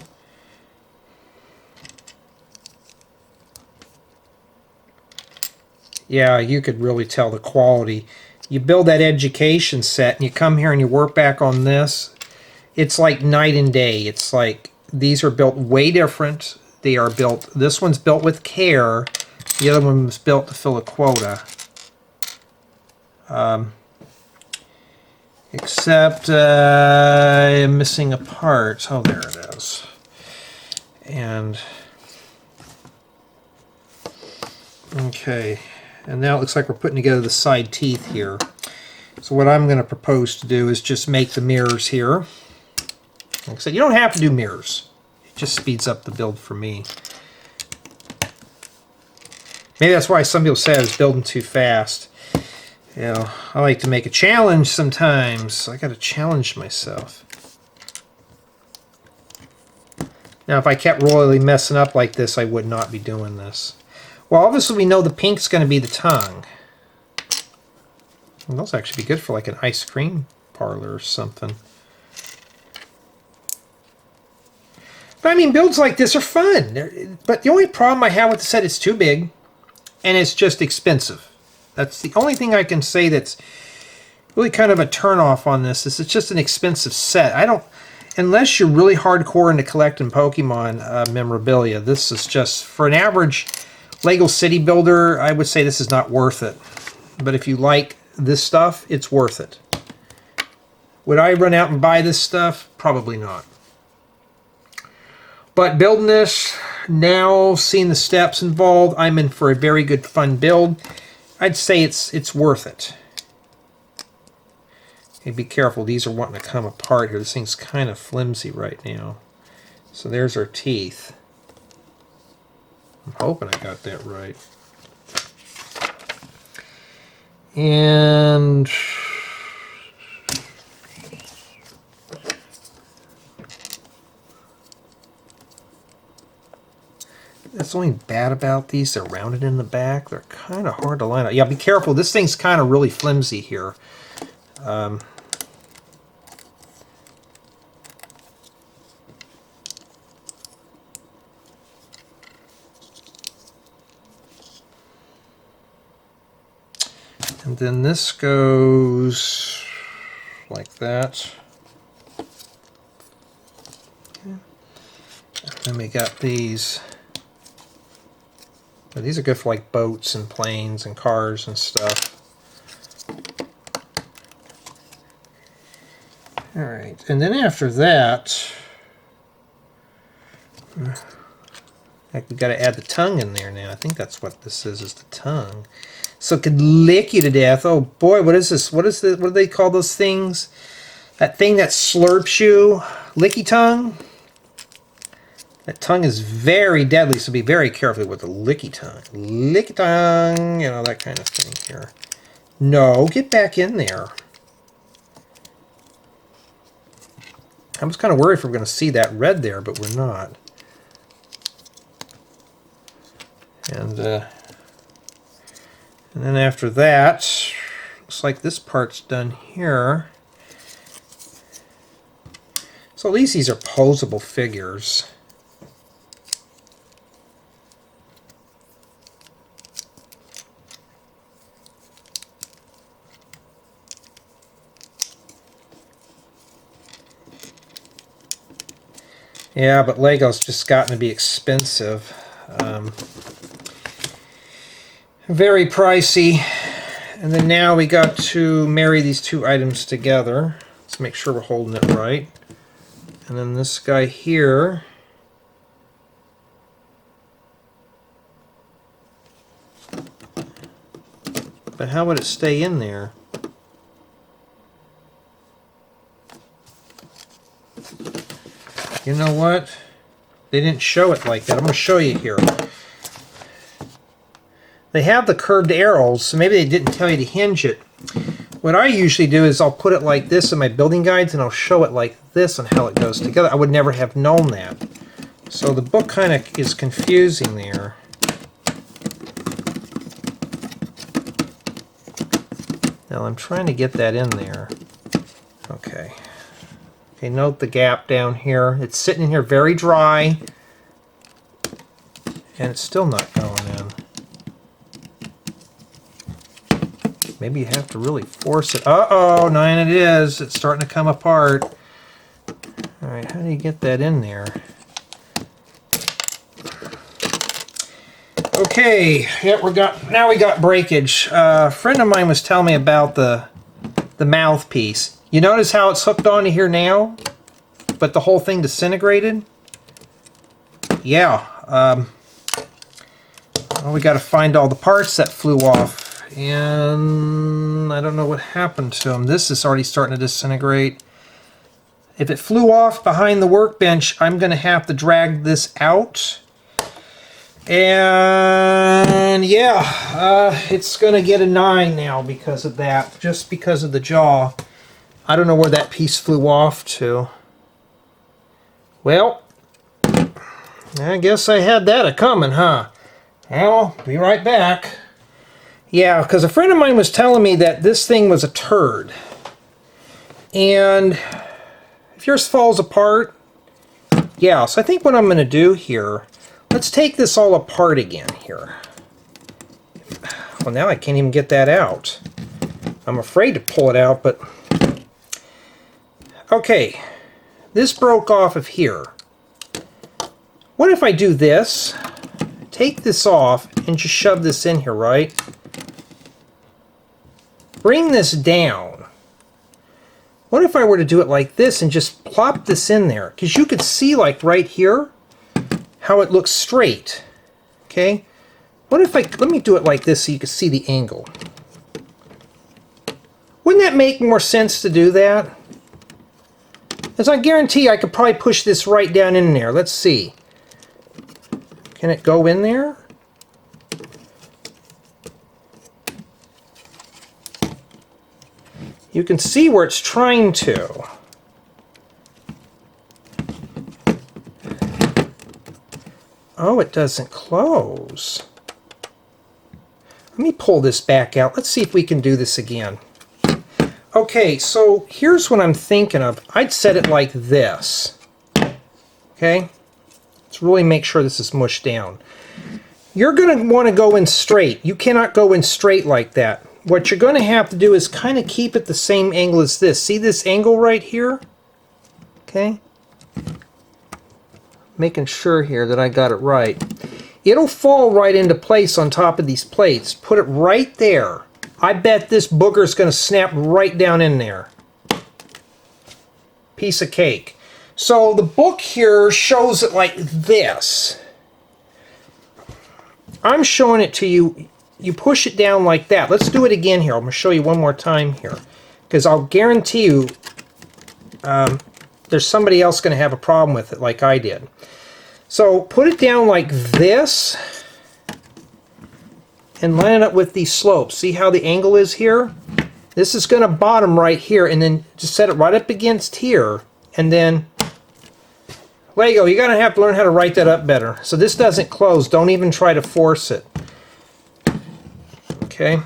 Yeah, you could really tell the quality. You build that education set and you come here and you work back on this. It's like night and day. It's like these are built way different. They are built, this one's built with care. The other one was built to fill a quota. Except I'm missing a part. Oh, there it is. And okay, and now it looks like we're putting together the side teeth here. So what I'm going to propose to do is just make the mirrors here. Like I said, you don't have to do mirrors. It just speeds up the build for me. Maybe that's why some people say I was building too fast. You know, I like to make a challenge sometimes. I got to challenge myself. Now, if I kept royally messing up like this, I would not be doing this. Well, obviously we know the pink's going to be the tongue. Well, those actually be good for like an ice cream parlor or something. But I mean, builds like this are fun. But the only problem I have with the set is too big, and it's just expensive. That's the only thing I can say that's really kind of a turnoff on this. Is it's just an expensive set. I don't, unless you're really hardcore into collecting Pokemon memorabilia. This is just for an average Lego city builder. I would say this is not worth it. But if you like this stuff, it's worth it. Would I run out and buy this stuff? Probably not. But building this, now seeing the steps involved, I'm in for a very good fun build. I'd say it's worth it. Okay, be careful, these are wanting to come apart here. This thing's kind of flimsy right now. So there's our teeth. I'm hoping I got that right. And that's the only bad about these. They're rounded in the back. They're kind of hard to line up. Yeah, be careful. This thing's kind of really flimsy here. And then this goes like that. Okay. And then we got these. Now, these are good for like boats and planes and cars and stuff. All right, and then after that, heck, we got to add the tongue in there now. I think that's what this is the tongue. So it could lick you to death. Oh boy, what is this? What do they call those things? That thing that slurps you? Licky tongue? That tongue is very deadly, so be very careful with the licky tongue. Licky tongue, you know, that kind of thing here. No, get back in there. I was kind of worried if we're going to see that red there, but we're not. And then after that, looks like this part's done here. So at least these are posable figures. Yeah, but Lego's just gotten to be expensive. Very pricey. And then now we got to marry these two items together. Let's make sure we're holding it right. And then this guy here. But how would it stay in there? You know what? They didn't show it like that. I'm going to show you here. They have the curved arrows, so maybe they didn't tell you to hinge it. What I usually do is I'll put it like this in my building guides, and I'll show it like this on how it goes together. I would never have known that. So the book kind of is confusing there. Now I'm trying to get that in there. Okay. Okay, note the gap down here. It's sitting in here very dry, and it's still not going in. Maybe you have to really force it. Uh-oh, nine it is. It's starting to come apart. All right, how do you get that in there? Okay, yeah, now we got breakage. A friend of mine was telling me about the mouthpiece. You notice how it's hooked onto here now, but the whole thing disintegrated? Yeah. Well, we got to find all the parts that flew off, and I don't know what happened to them. This is already starting to disintegrate. If it flew off behind the workbench, I'm going to have to drag this out. And yeah, it's going to get a 9 now because of that, just because of the jaw. I don't know where that piece flew off to. Well, I guess I had that a-coming, huh? Well, be right back. Yeah, because a friend of mine was telling me that this thing was a turd. And if yours falls apart, yeah, so I think what I'm going to do here, let's take this all apart again here. Well, now I can't even get that out. I'm afraid to pull it out, but... Okay, this broke off of here. What if I do this, take this off, and just shove this in here, right? Bring this down. What if I were to do it like this and just plop this in there? Because you could see, like, right here, how it looks straight. Okay? What if let me do it like this so you can see the angle. Wouldn't that make more sense to do that? As I guarantee I could probably push this right down in there. Let's see. Can it go in there? You can see where it's trying to. Oh, it doesn't close. Let me pull this back out. Let's see if we can do this again. Okay, so here's what I'm thinking of. I'd set it like this. Okay? Let's really make sure this is mushed down. You're going to want to go in straight. You cannot go in straight like that. What you're going to have to do is kind of keep it the same angle as this. See this angle right here? Okay? Making sure here that I got it right. It'll fall right into place on top of these plates. Put it right there. I bet this booger's going to snap right down in there. Piece of cake. So the book here shows it like this. I'm showing it to you. You push it down like that. Let's do it again here. I'm going to show you one more time here. Because I'll guarantee you there's somebody else going to have a problem with it like I did. So put it down like this. And line it up with these slopes. See how the angle is here? This is going to bottom right here, and then just set it right up against here, and then Lego, you're going to have to learn how to write that up better. So this doesn't close. Don't even try to force it. Okay?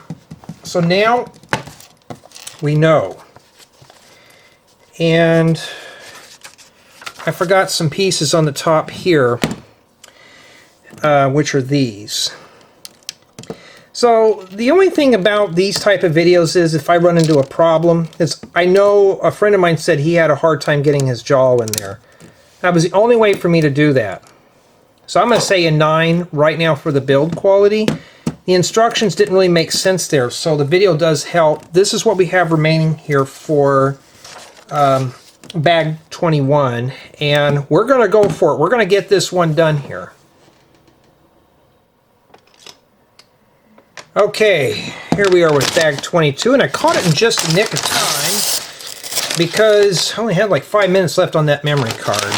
So now we know. And I forgot some pieces on the top here, which are these. So the only thing about these type of videos is if I run into a problem, is I know a friend of mine said he had a hard time getting his jaw in there. That was the only way for me to do that. So I'm going to say a 9 right now for the build quality. The instructions didn't really make sense there, so the video does help. This is what we have remaining here for bag 21, and we're going to go for it. We're going to get this one done here. Okay, here we are with bag 22, and I caught it in just the nick of time because I only had like 5 minutes left on that memory card.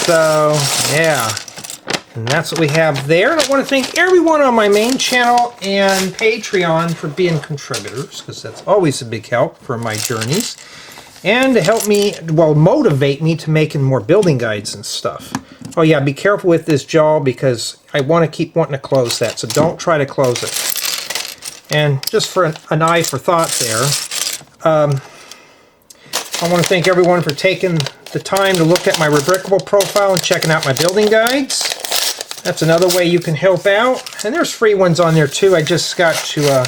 So, yeah, and that's what we have there. And I want to thank everyone on my main channel and Patreon for being contributors, because that's always a big help for my journeys, and to help me, well, motivate me to making more building guides and stuff. Oh yeah, be careful with this jaw because I want to keep wanting to close that, so don't try to close it. And just for an eye for thought there, I want to thank everyone for taking the time to look at my rebrickable profile and checking out my building guides. That's another way you can help out. And there's free ones on there too. I just got to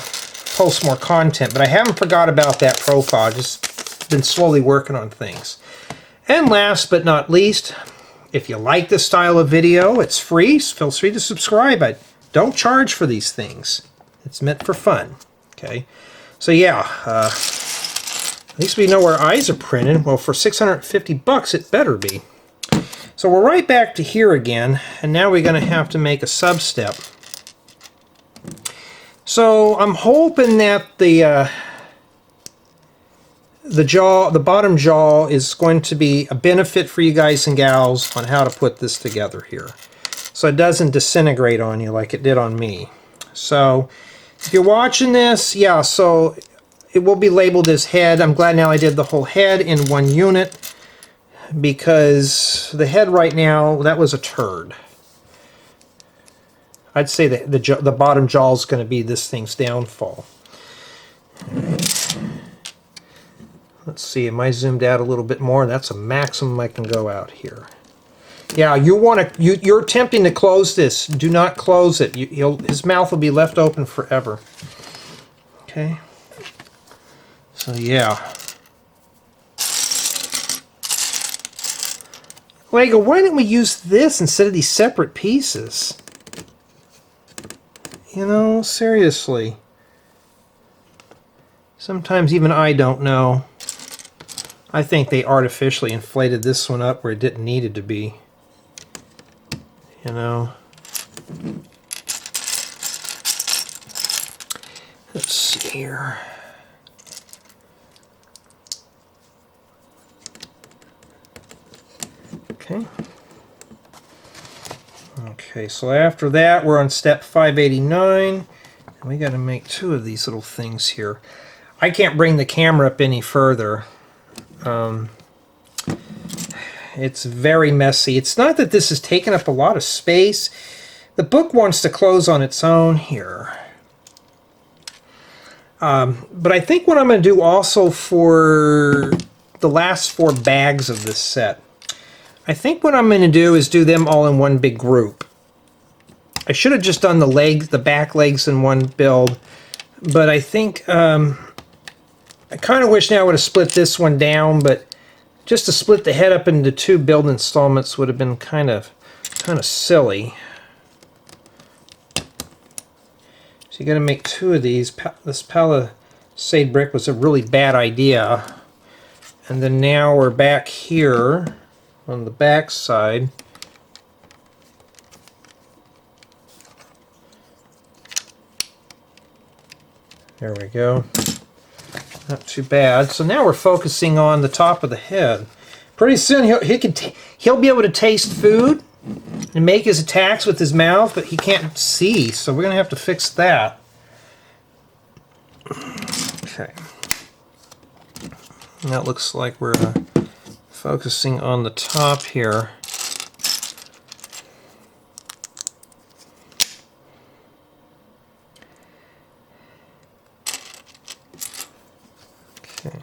post more content, but I haven't forgot about that profile. Just been slowly working on things. And last but not least, if you like this style of video, it's free. Feel free to subscribe. I'd Don't charge for these things. It's meant for fun. Okay, so yeah, at least we know our eyes are printed. Well, for 650 bucks, it better be. So we're right back to here again, and now we're going to have to make a sub-step. So I'm hoping that the bottom jaw is going to be a benefit for you guys and gals on how to put this together here, so it doesn't disintegrate on you like it did on me. So if you're watching this, yeah, so it will be labeled as head. I'm glad now I did the whole head in one unit, because the head right now, that was a turd. I'd say that the bottom jaw is going to be this thing's downfall. Let's see, am I zoomed out a little bit more? That's a maximum I can go out here. Yeah, you're attempting to close this. Do not close it. His mouth will be left open forever. Okay. So yeah. Lego, why didn't we use this instead of these separate pieces? You know, seriously. Sometimes even I don't know. I think they artificially inflated this one up where it didn't need it to be. You know. Let's see here. Okay. Okay, so after that we're on step 589, and we got to make two of these little things here. I can't bring the camera up any further. It's very messy. It's not that this is taking up a lot of space. The book wants to close on its own here. But I think what I'm going to do also for the last 4 bags of this set, I think what I'm going to do is do them all in one big group. I should have just done the back legs in one build, but I think I kind of wish now I would have split this one down, but just to split the head up into 2 build installments would have been kind of silly. So you got to make 2 of these. This palisade brick was a really bad idea. And then now we're back here on the back side. There we go. Not too bad. So now we're focusing on the top of the head. Pretty soon he'll be able to taste food and make his attacks with his mouth, but he can't see, so we're going to have to fix that. Okay. And that looks like we're focusing on the top here. Okay.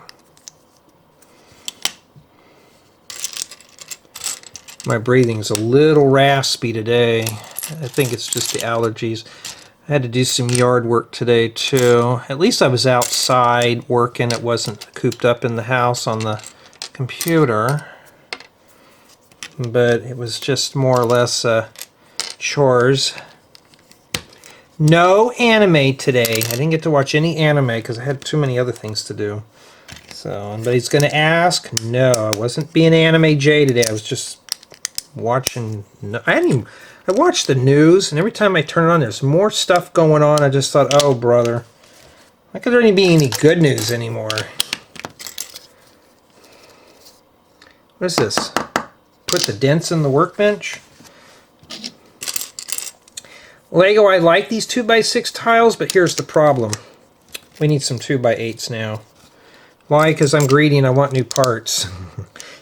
My breathing's a little raspy today. I think it's just the allergies. I had to do some yard work today too. At least I was outside working. It wasn't cooped up in the house on the computer. But it was just more or less chores. No anime today. I didn't get to watch any anime because I had too many other things to do. So, anybody's going to ask? No, I wasn't being Anime J today. I was just watching. I watched the news, and every time I turn it on, there's more stuff going on. I just thought, oh, brother. Why could there even be any good news anymore? What is this? Put the dents in the workbench? Lego, I like these 2x6 tiles, but here's the problem. We need some 2x8s now. Why? Because I'm greedy and I want new parts.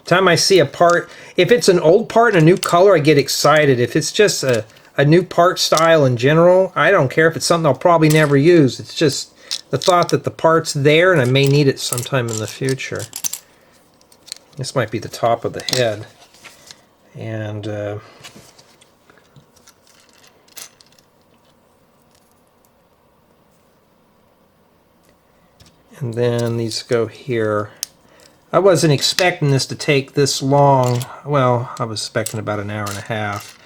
Time I see a part, if it's an old part and a new color, I get excited. If it's just a new part style in general, I don't care if it's something I'll probably never use. It's just the thought that the part's there and I may need it sometime in the future. This might be the top of the head. And then these go here. I wasn't expecting this to take this long. Well, I was expecting about an hour and a half.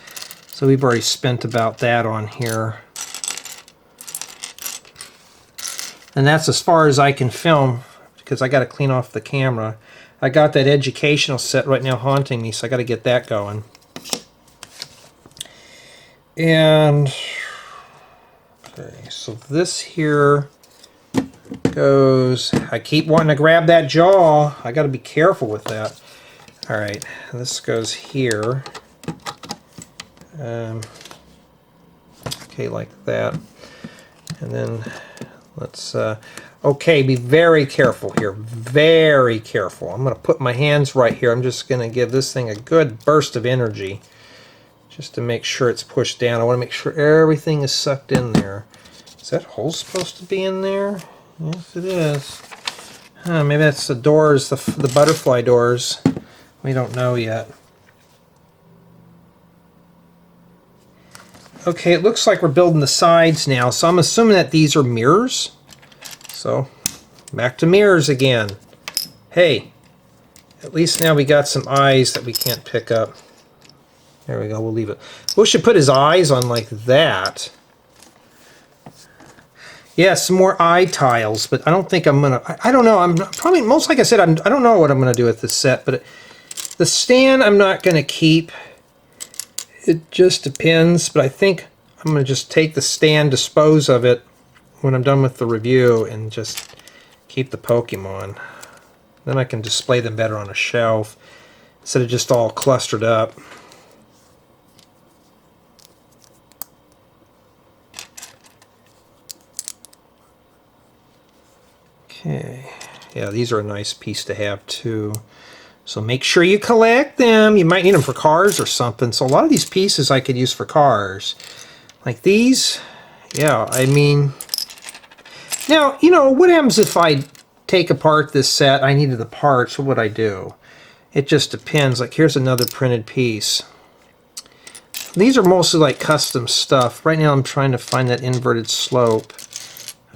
So we've already spent about that on here. And that's as far as I can film, because I got to clean off the camera. I got that educational set right now haunting me, so I got to get that going. And okay, so this here goes, I keep wanting to grab that jaw. I got to be careful with that. All right, this goes here. Okay, like that. And then let's, okay, be very careful here. Very careful. I'm going to put my hands right here. I'm just going to give this thing a good burst of energy just to make sure it's pushed down. I want to make sure everything is sucked in there. Is that hole supposed to be in there? Yes, it is. Maybe that's the doors, the butterfly doors. We don't know yet. Okay, it looks like we're building the sides now, so I'm assuming that these are mirrors. So, back to mirrors again. Hey, at least now we got some eyes that we can't pick up. There we go, we'll leave it. We should put his eyes on like that. Yeah, some more eye tiles, but I don't think I'm gonna, I don't know, I'm probably, most like I said, I don't know what I'm gonna do with this set, but the stand I'm not gonna keep. It just depends, but I think I'm going to just take the stand, dispose of it when I'm done with the review, and just keep the Pokemon. Then I can display them better on a shelf instead of just all clustered up. Okay, yeah, these are a nice piece to have too. So make sure you collect them. You might need them for cars or something. So a lot of these pieces I could use for cars. Like these, yeah, I mean... Now, you know, what happens if I take apart this set? I needed the parts, what would I do? It just depends. Like here's another printed piece. These are mostly like custom stuff. Right now I'm trying to find that inverted slope.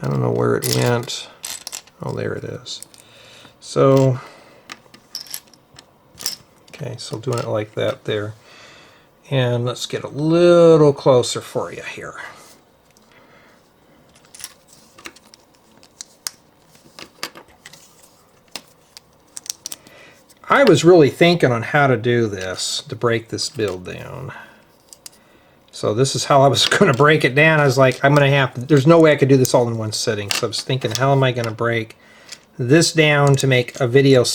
I don't know where it went. Oh, there it is. So... Okay, so doing it like that there. And let's get a little closer for you here. I was really thinking on how to do this, to break this build down. So this is how I was going to break it down. I was like, I'm going to have to, there's no way I could do this all in one sitting. So I was thinking, how am I going to break this down to make a video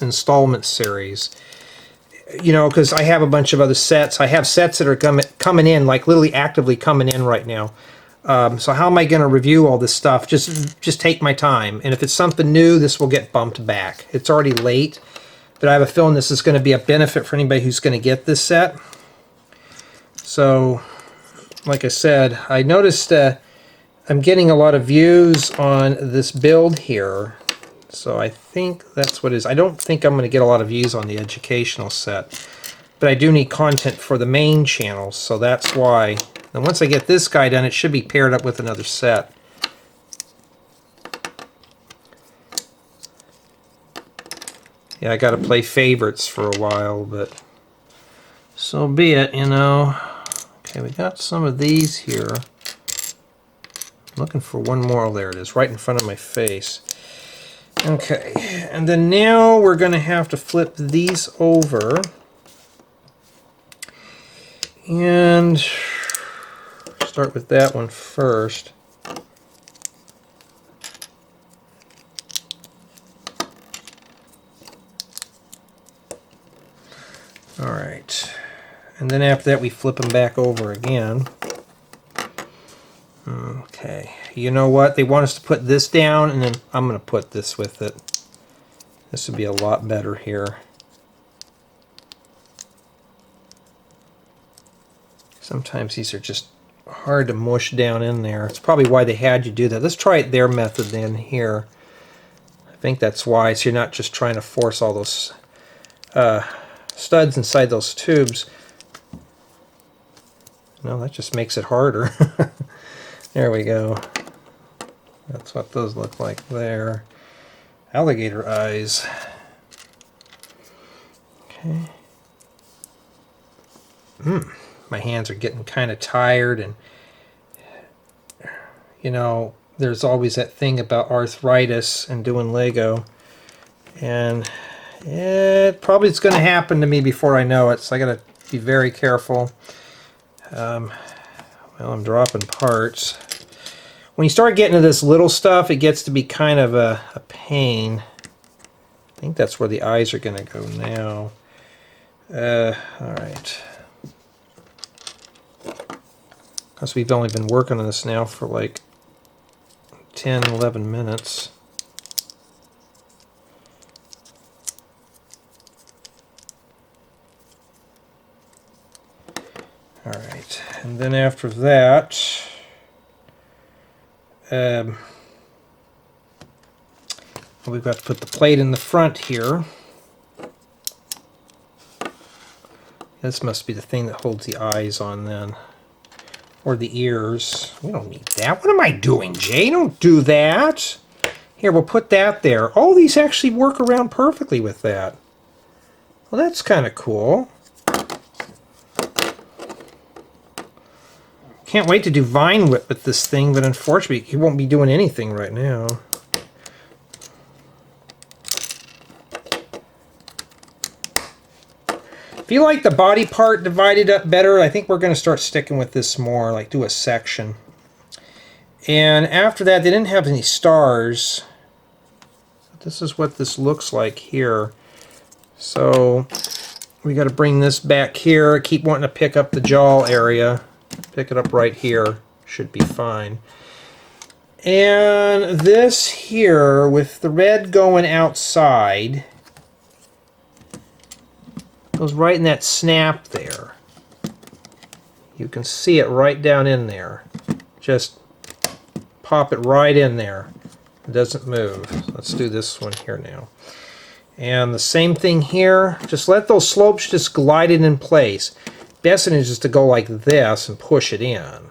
installment series? You know, because I have a bunch of other sets. I have sets that are coming in, like literally actively coming in right now. So how am I going to review all this stuff? Just take my time. And if it's something new, this will get bumped back. It's already late, but I have a feeling this is going to be a benefit for anybody who's going to get this set. So, like I said, I noticed I'm getting a lot of views on this build here. So I think that's what it is. I don't think I'm going to get a lot of views on the educational set, but I do need content for the main channel, so that's why. And once I get this guy done, it should be paired up with another set. Yeah, I got to play favorites for a while, but so be it, you know. Okay, we got some of these here. I'm looking for one more. Oh, there it is, right in front of my face. Okay, and then now we're going to have to flip these over and start with that one first. All right, and then after that we flip them back over again. Okay, you know what? They want us to put this down, and then I'm going to put this with it. This would be a lot better here. Sometimes these are just hard to mush down in there. It's probably why they had you do that. Let's try it their method then here. I think that's why, so you're not just trying to force all those studs inside those tubes. No, that just makes it harder. There we go. That's what those look like there. Alligator eyes. Okay. My hands are getting kind of tired, and you know, there's always that thing about arthritis and doing Lego. And it probably is going to happen to me before I know it, so I got to be very careful. Well, I'm dropping parts. When you start getting to this little stuff, it gets to be kind of a pain. I think that's where the eyes are going to go now. Alright. Because we've only been working on this now for like 10, 11 minutes. Alright, and then after that, we've got to put the plate in the front here. This must be the thing that holds the eyes on then. Or the ears. We don't need that. What am I doing, Jay? Don't do that. Here, we'll put that there. All these actually work around perfectly with that. Well, that's kind of cool. Can't wait to do Vine Whip with this thing, but unfortunately, he won't be doing anything right now. If you like the body part divided up better, I think we're going to start sticking with this more, like do a section. And after that, they didn't have any stars. This is what this looks like here. So we got to bring this back here. Keep wanting to pick up the jaw area. Pick it up right here. Should be fine. And this here, with the red going outside, goes right in that snap there. You can see it right down in there. Just pop it right in there. It doesn't move. Let's do this one here now. And the same thing here. Just let those slopes just glide it in place. Best thing is just to go like this and push it in.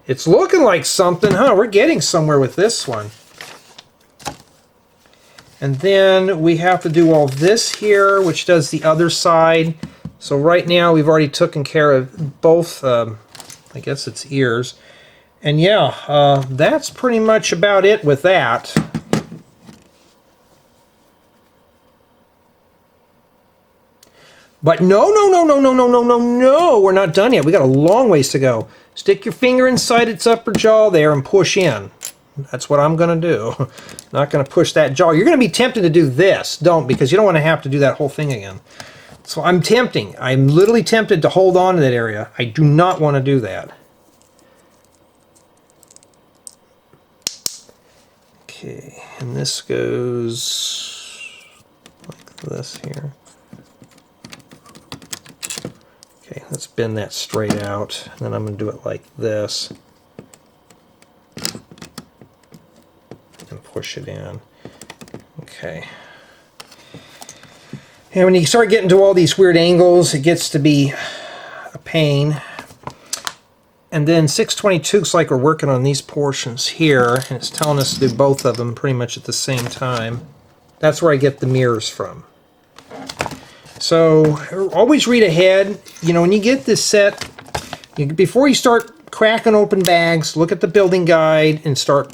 It's looking like something, huh? We're getting somewhere with this one. And then we have to do all this here, which does the other side. So right now we've already taken care of both, I guess it's ears. And yeah, that's pretty much about it with that. But no, we're not done yet. We got a long ways to go. Stick your finger inside its upper jaw there and push in. That's what I'm going to do. Not going to push that jaw. You're going to be tempted to do this. Don't, because you don't want to have to do that whole thing again. So I'm literally tempted to hold on to that area. I do not want to do that. Okay, and this goes like this here. Okay, let's bend that straight out, and then I'm going to do it like this. And push it in. Okay. And when you start getting to all these weird angles, it gets to be a pain. And then 622 looks like we're working on these portions here, and it's telling us to do both of them pretty much at the same time. That's where I get the mirrors from. So always read ahead. You know, when you get this set, before you start cracking open bags, look at the building guide and start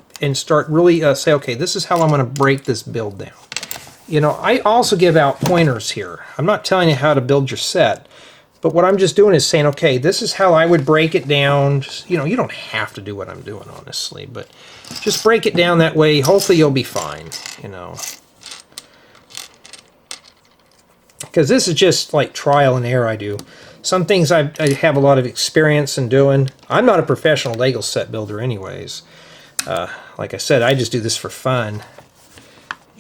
really say, okay, this is how I'm going to break this build down. You know, I also give out pointers here. I'm not telling you how to build your set, but what I'm just doing is saying, okay, this is how I would break it down. Just, you know, you don't have to do what I'm doing, honestly, but just break it down that way. Hopefully you'll be fine, you know. Because this is just like trial and error I do. Some things I have a lot of experience in doing. I'm not a professional Lego set builder anyways. Like I said, I just do this for fun.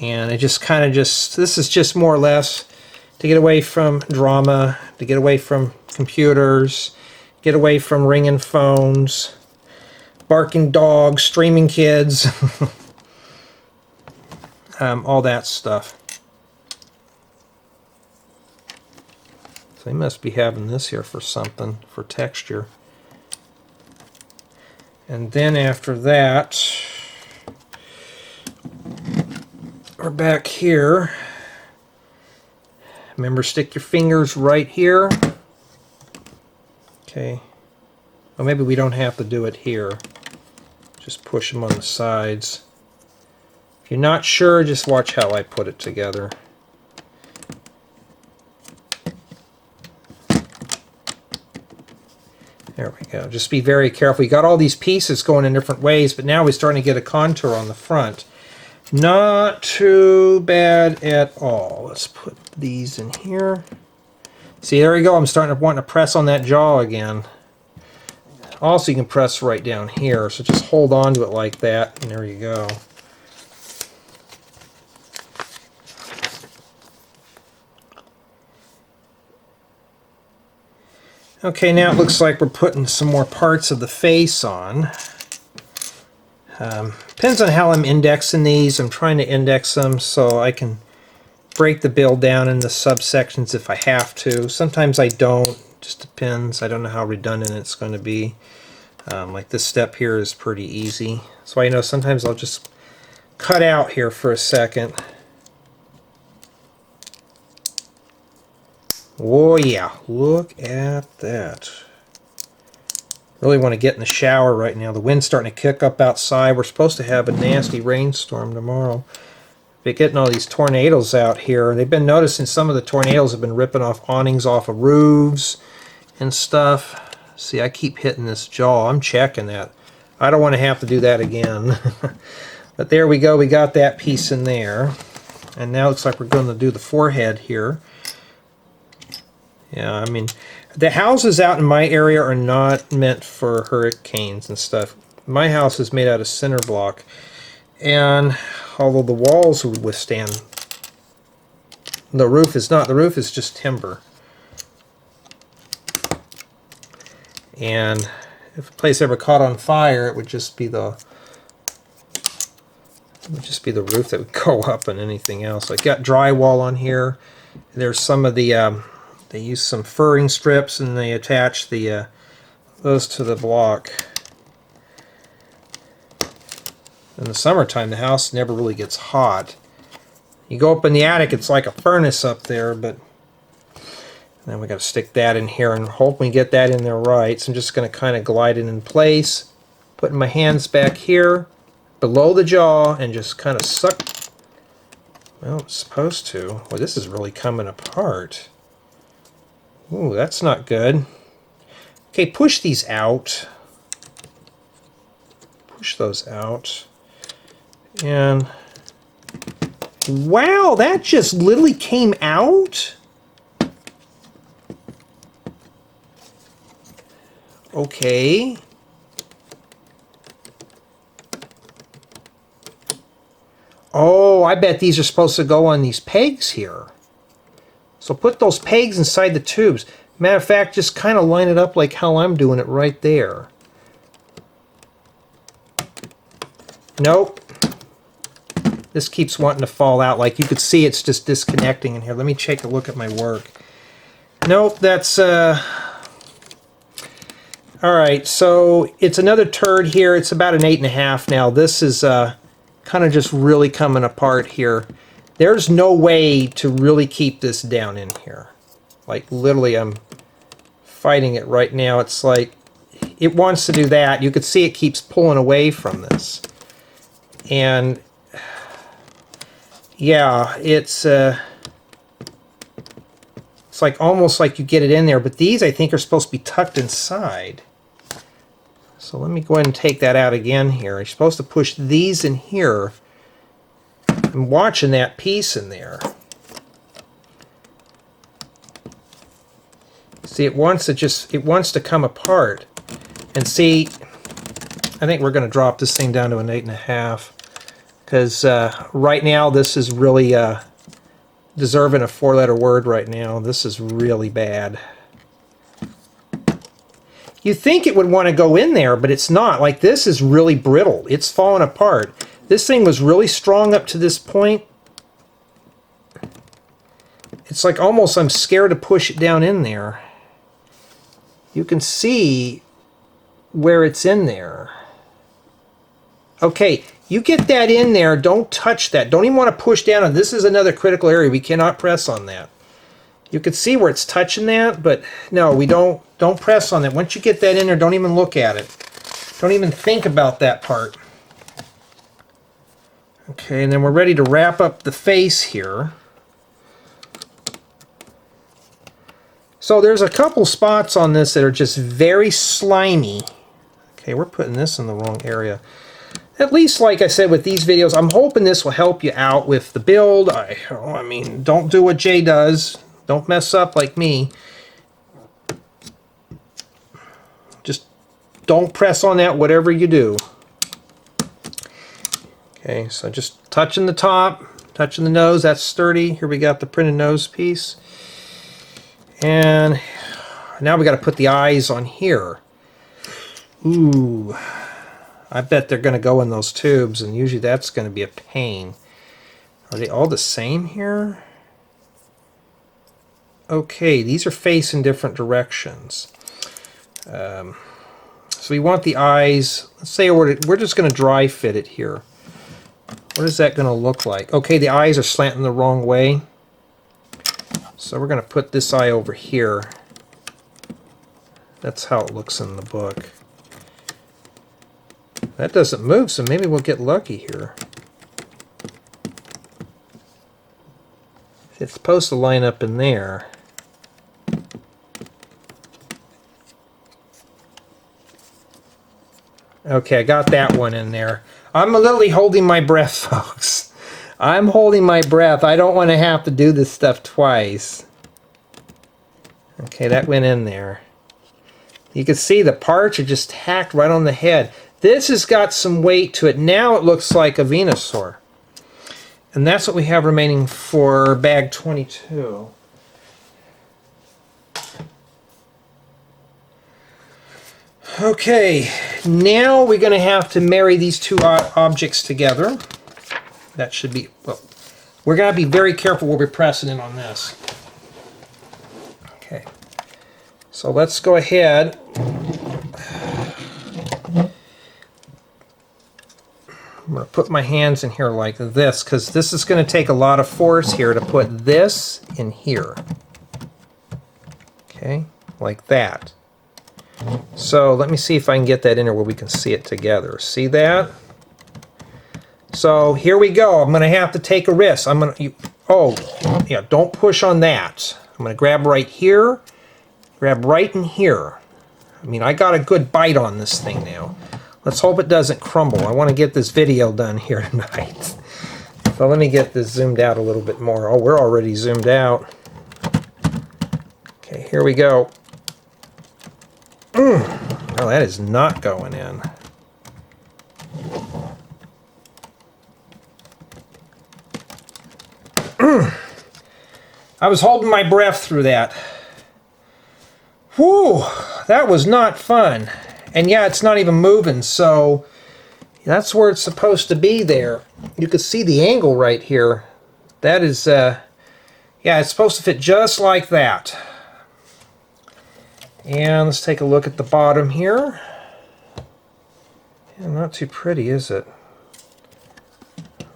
And it just kind of this is just more or less to get away from drama, to get away from computers, get away from ringing phones, barking dogs, streaming kids, all that stuff. So they must be having this here for something, for texture. And then after that, we're back here. Remember, stick your fingers right here. Okay. Well, maybe we don't have to do it here. Just push them on the sides. If you're not sure, just watch how I put it together. There we go. Just be very careful. You got all these pieces going in different ways, but now we're starting to get a contour on the front. Not too bad at all. Let's put these in here. See, there you go. I'm starting to want to press on that jaw again. Also, you can press right down here, so just hold on to it like that, and there you go. Okay, now it looks like we're putting some more parts of the face on. Depends on how I'm indexing these. I'm trying to index them so I can break the build down into subsections if I have to. Sometimes I don't. Just depends. I don't know how redundant it's going to be. Like this step here is pretty easy. So I know sometimes I'll just cut out here for a second. Oh yeah, look at that. Really want to get in the shower right now. The wind's starting to kick up outside. We're supposed to have a nasty rainstorm tomorrow. But getting all these tornadoes out here. They've been noticing some of the tornadoes have been ripping off awnings off of roofs and stuff. See, I keep hitting this jaw. I'm checking that. I don't want to have to do that again. But there we go. We got that piece in there. And now it looks like we're going to do the forehead here. Yeah, I mean, the houses out in my area are not meant for hurricanes and stuff. My house is made out of cinder block. And although the walls would withstand, the roof is not. The roof is just timber. And if a place ever caught on fire, it would just be the roof that would go up and anything else. I got drywall on here. There's some of the they use some furring strips and they attach the those to the block. In the summertime, the house never really gets hot. You go up in the attic, it's like a furnace up there, but then we got to stick that in here and hope we get that in there right. So I'm just going to kind of glide it in place, putting my hands back here below the jaw and just kind of suck. Well, it's supposed to. Well, this is really coming apart. Ooh, that's not good. Okay, push these out. Push those out. And wow, that just literally came out? Okay. Oh, I bet these are supposed to go on these pegs here. So put those pegs inside the tubes. Matter of fact, just kind of line it up like how I'm doing it right there. Nope. This keeps wanting to fall out. Like you could see it's just disconnecting in here. Let me take a look at my work. Nope, that's... Alright, so it's another turd here. It's about an 8.5 now. This is kind of just really coming apart here. There's no way to really keep this down in here. Like literally I'm fighting it right now. It's like it wants to do that. You could see it keeps pulling away from this. And yeah, it's like almost like you get it in there, but these I think are supposed to be tucked inside. So let me go ahead and take that out again here. You're supposed to push these in here. I'm watching that piece in there. See, it wants to come apart. And see, I think we're going to drop this thing down to an 8.5 because right now this is really deserving a 4-letter word right now. This is really bad. You think it would want to go in there, but it's not. Like this is really brittle. It's falling apart. This thing was really strong up to this point. It's like almost I'm scared to push it down in there. You can see where it's in there. Okay, you get that in there. Don't touch that. Don't even want to push down on. This is another critical area. We cannot press on that. You can see where it's touching that, but no, we don't press on that. Once you get that in there, don't even look at it. Don't even think about that part. Okay, and then we're ready to wrap up the face here. So there's a couple spots on this that are just very slimy. Okay, we're putting this in the wrong area. At least, like I said, with these videos, I'm hoping this will help you out with the build. I mean, don't do what Jay does. Don't mess up like me. Just don't press on that, whatever you do. Okay, so just touching the top, touching the nose, that's sturdy. Here we got the printed nose piece. And now we got to put the eyes on here. Ooh, I bet they're going to go in those tubes, and usually that's going to be a pain. Are they all the same here? Okay, these are facing different directions. So we want the eyes, let's say we're just going to dry fit it here. What is that going to look like? Okay, the eyes are slanting the wrong way. So we're going to put this eye over here. That's how it looks in the book. That doesn't move, so maybe we'll get lucky here. It's supposed to line up in there. Okay, I got that one in there. I'm literally holding my breath, folks. I'm holding my breath. I don't want to have to do this stuff twice. Okay, that went in there. You can see the parts are just tacked right on the head. This has got some weight to it. Now it looks like a Venusaur. And that's what we have remaining for bag 22. Okay, now we're going to have to marry these two objects together. That should be, well, we're going to be very careful where we're pressing in on this. Okay, so let's go ahead. I'm going to put my hands in here like this, because this is going to take a lot of force here to put this in here. Okay, like that. So let me see if I can get that in there where we can see it together. See that? So here we go. I'm going to have to take a risk. I'm going to, oh, yeah, don't push on that. I'm going to grab right here, grab right in here. I mean, I got a good bite on this thing now. Let's hope it doesn't crumble. I want to get this video done here tonight. So let me get this zoomed out a little bit more. Oh, we're already zoomed out. Okay, here we go. Oh, that is not going in. I was holding my breath through that. Whew, that was not fun. And yeah, it's not even moving, so that's where it's supposed to be there. You can see the angle right here. That is, yeah, it's supposed to fit just like that. And let's take a look at the bottom here. Yeah, not too pretty, is it?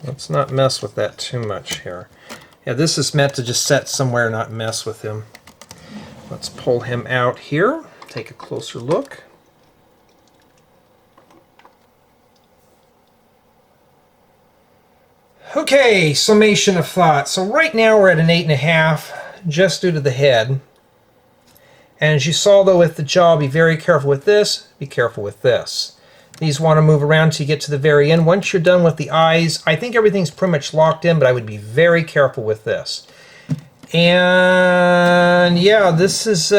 Let's not mess with that too much here. Yeah, this is meant to just set somewhere, not mess with him. Let's pull him out here. Take a closer look. Okay, summation of thoughts. So right now we're at an 8.5, just due to the head. And as you saw though with the jaw, be very careful with this, be careful with this. These want to move around till you get to the very end. Once you're done with the eyes, I think everything's pretty much locked in, but I would be very careful with this. And yeah, this is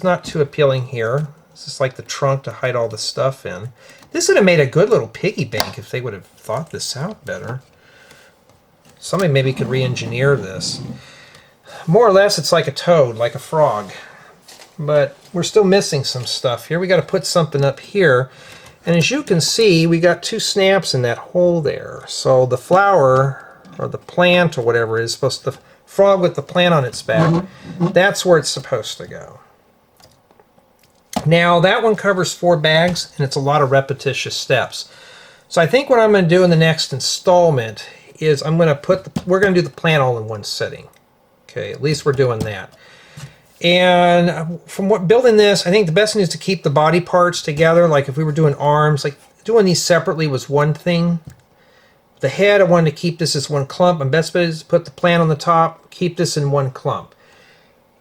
not too appealing here. This is like the trunk to hide all the stuff in. This would have made a good little piggy bank if they would have thought this out better. Somebody maybe could re-engineer this. More or less, it's like a toad, like a frog. But we're still missing some stuff here. We got to put something up here. And as you can see, we got two snaps in that hole there. So the flower, or the plant, or whatever it is, supposed to, the frog with the plant on its back, that's where it's supposed to go. Now, that one covers 4 bags, and it's a lot of repetitious steps. So I think what I'm going to do in the next installment is I'm going to put, we're going to do the plant all in one sitting. Okay, at least we're doing that. And from what building this, I think the best thing is to keep the body parts together. Like if we were doing arms, like doing these separately was one thing. The head, I wanted to keep this as one clump, and best bet is to put the plant on the top, keep this in one clump.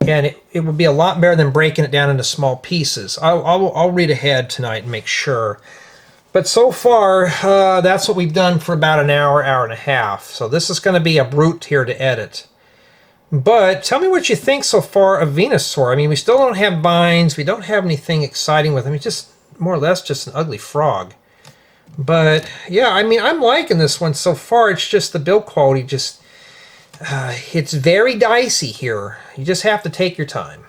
And it would be a lot better than breaking it down into small pieces. I'll read ahead tonight and make sure. But so far, that's what we've done for about an hour, hour and a half. So this is going to be a brute here to edit. But tell me what you think so far of Venusaur. I mean, we still don't have binds. We don't have anything exciting with him. He's just more or less just an ugly frog. But yeah, I mean, I'm liking this one so far. It's just the build quality just, it's very dicey here. You just have to take your time.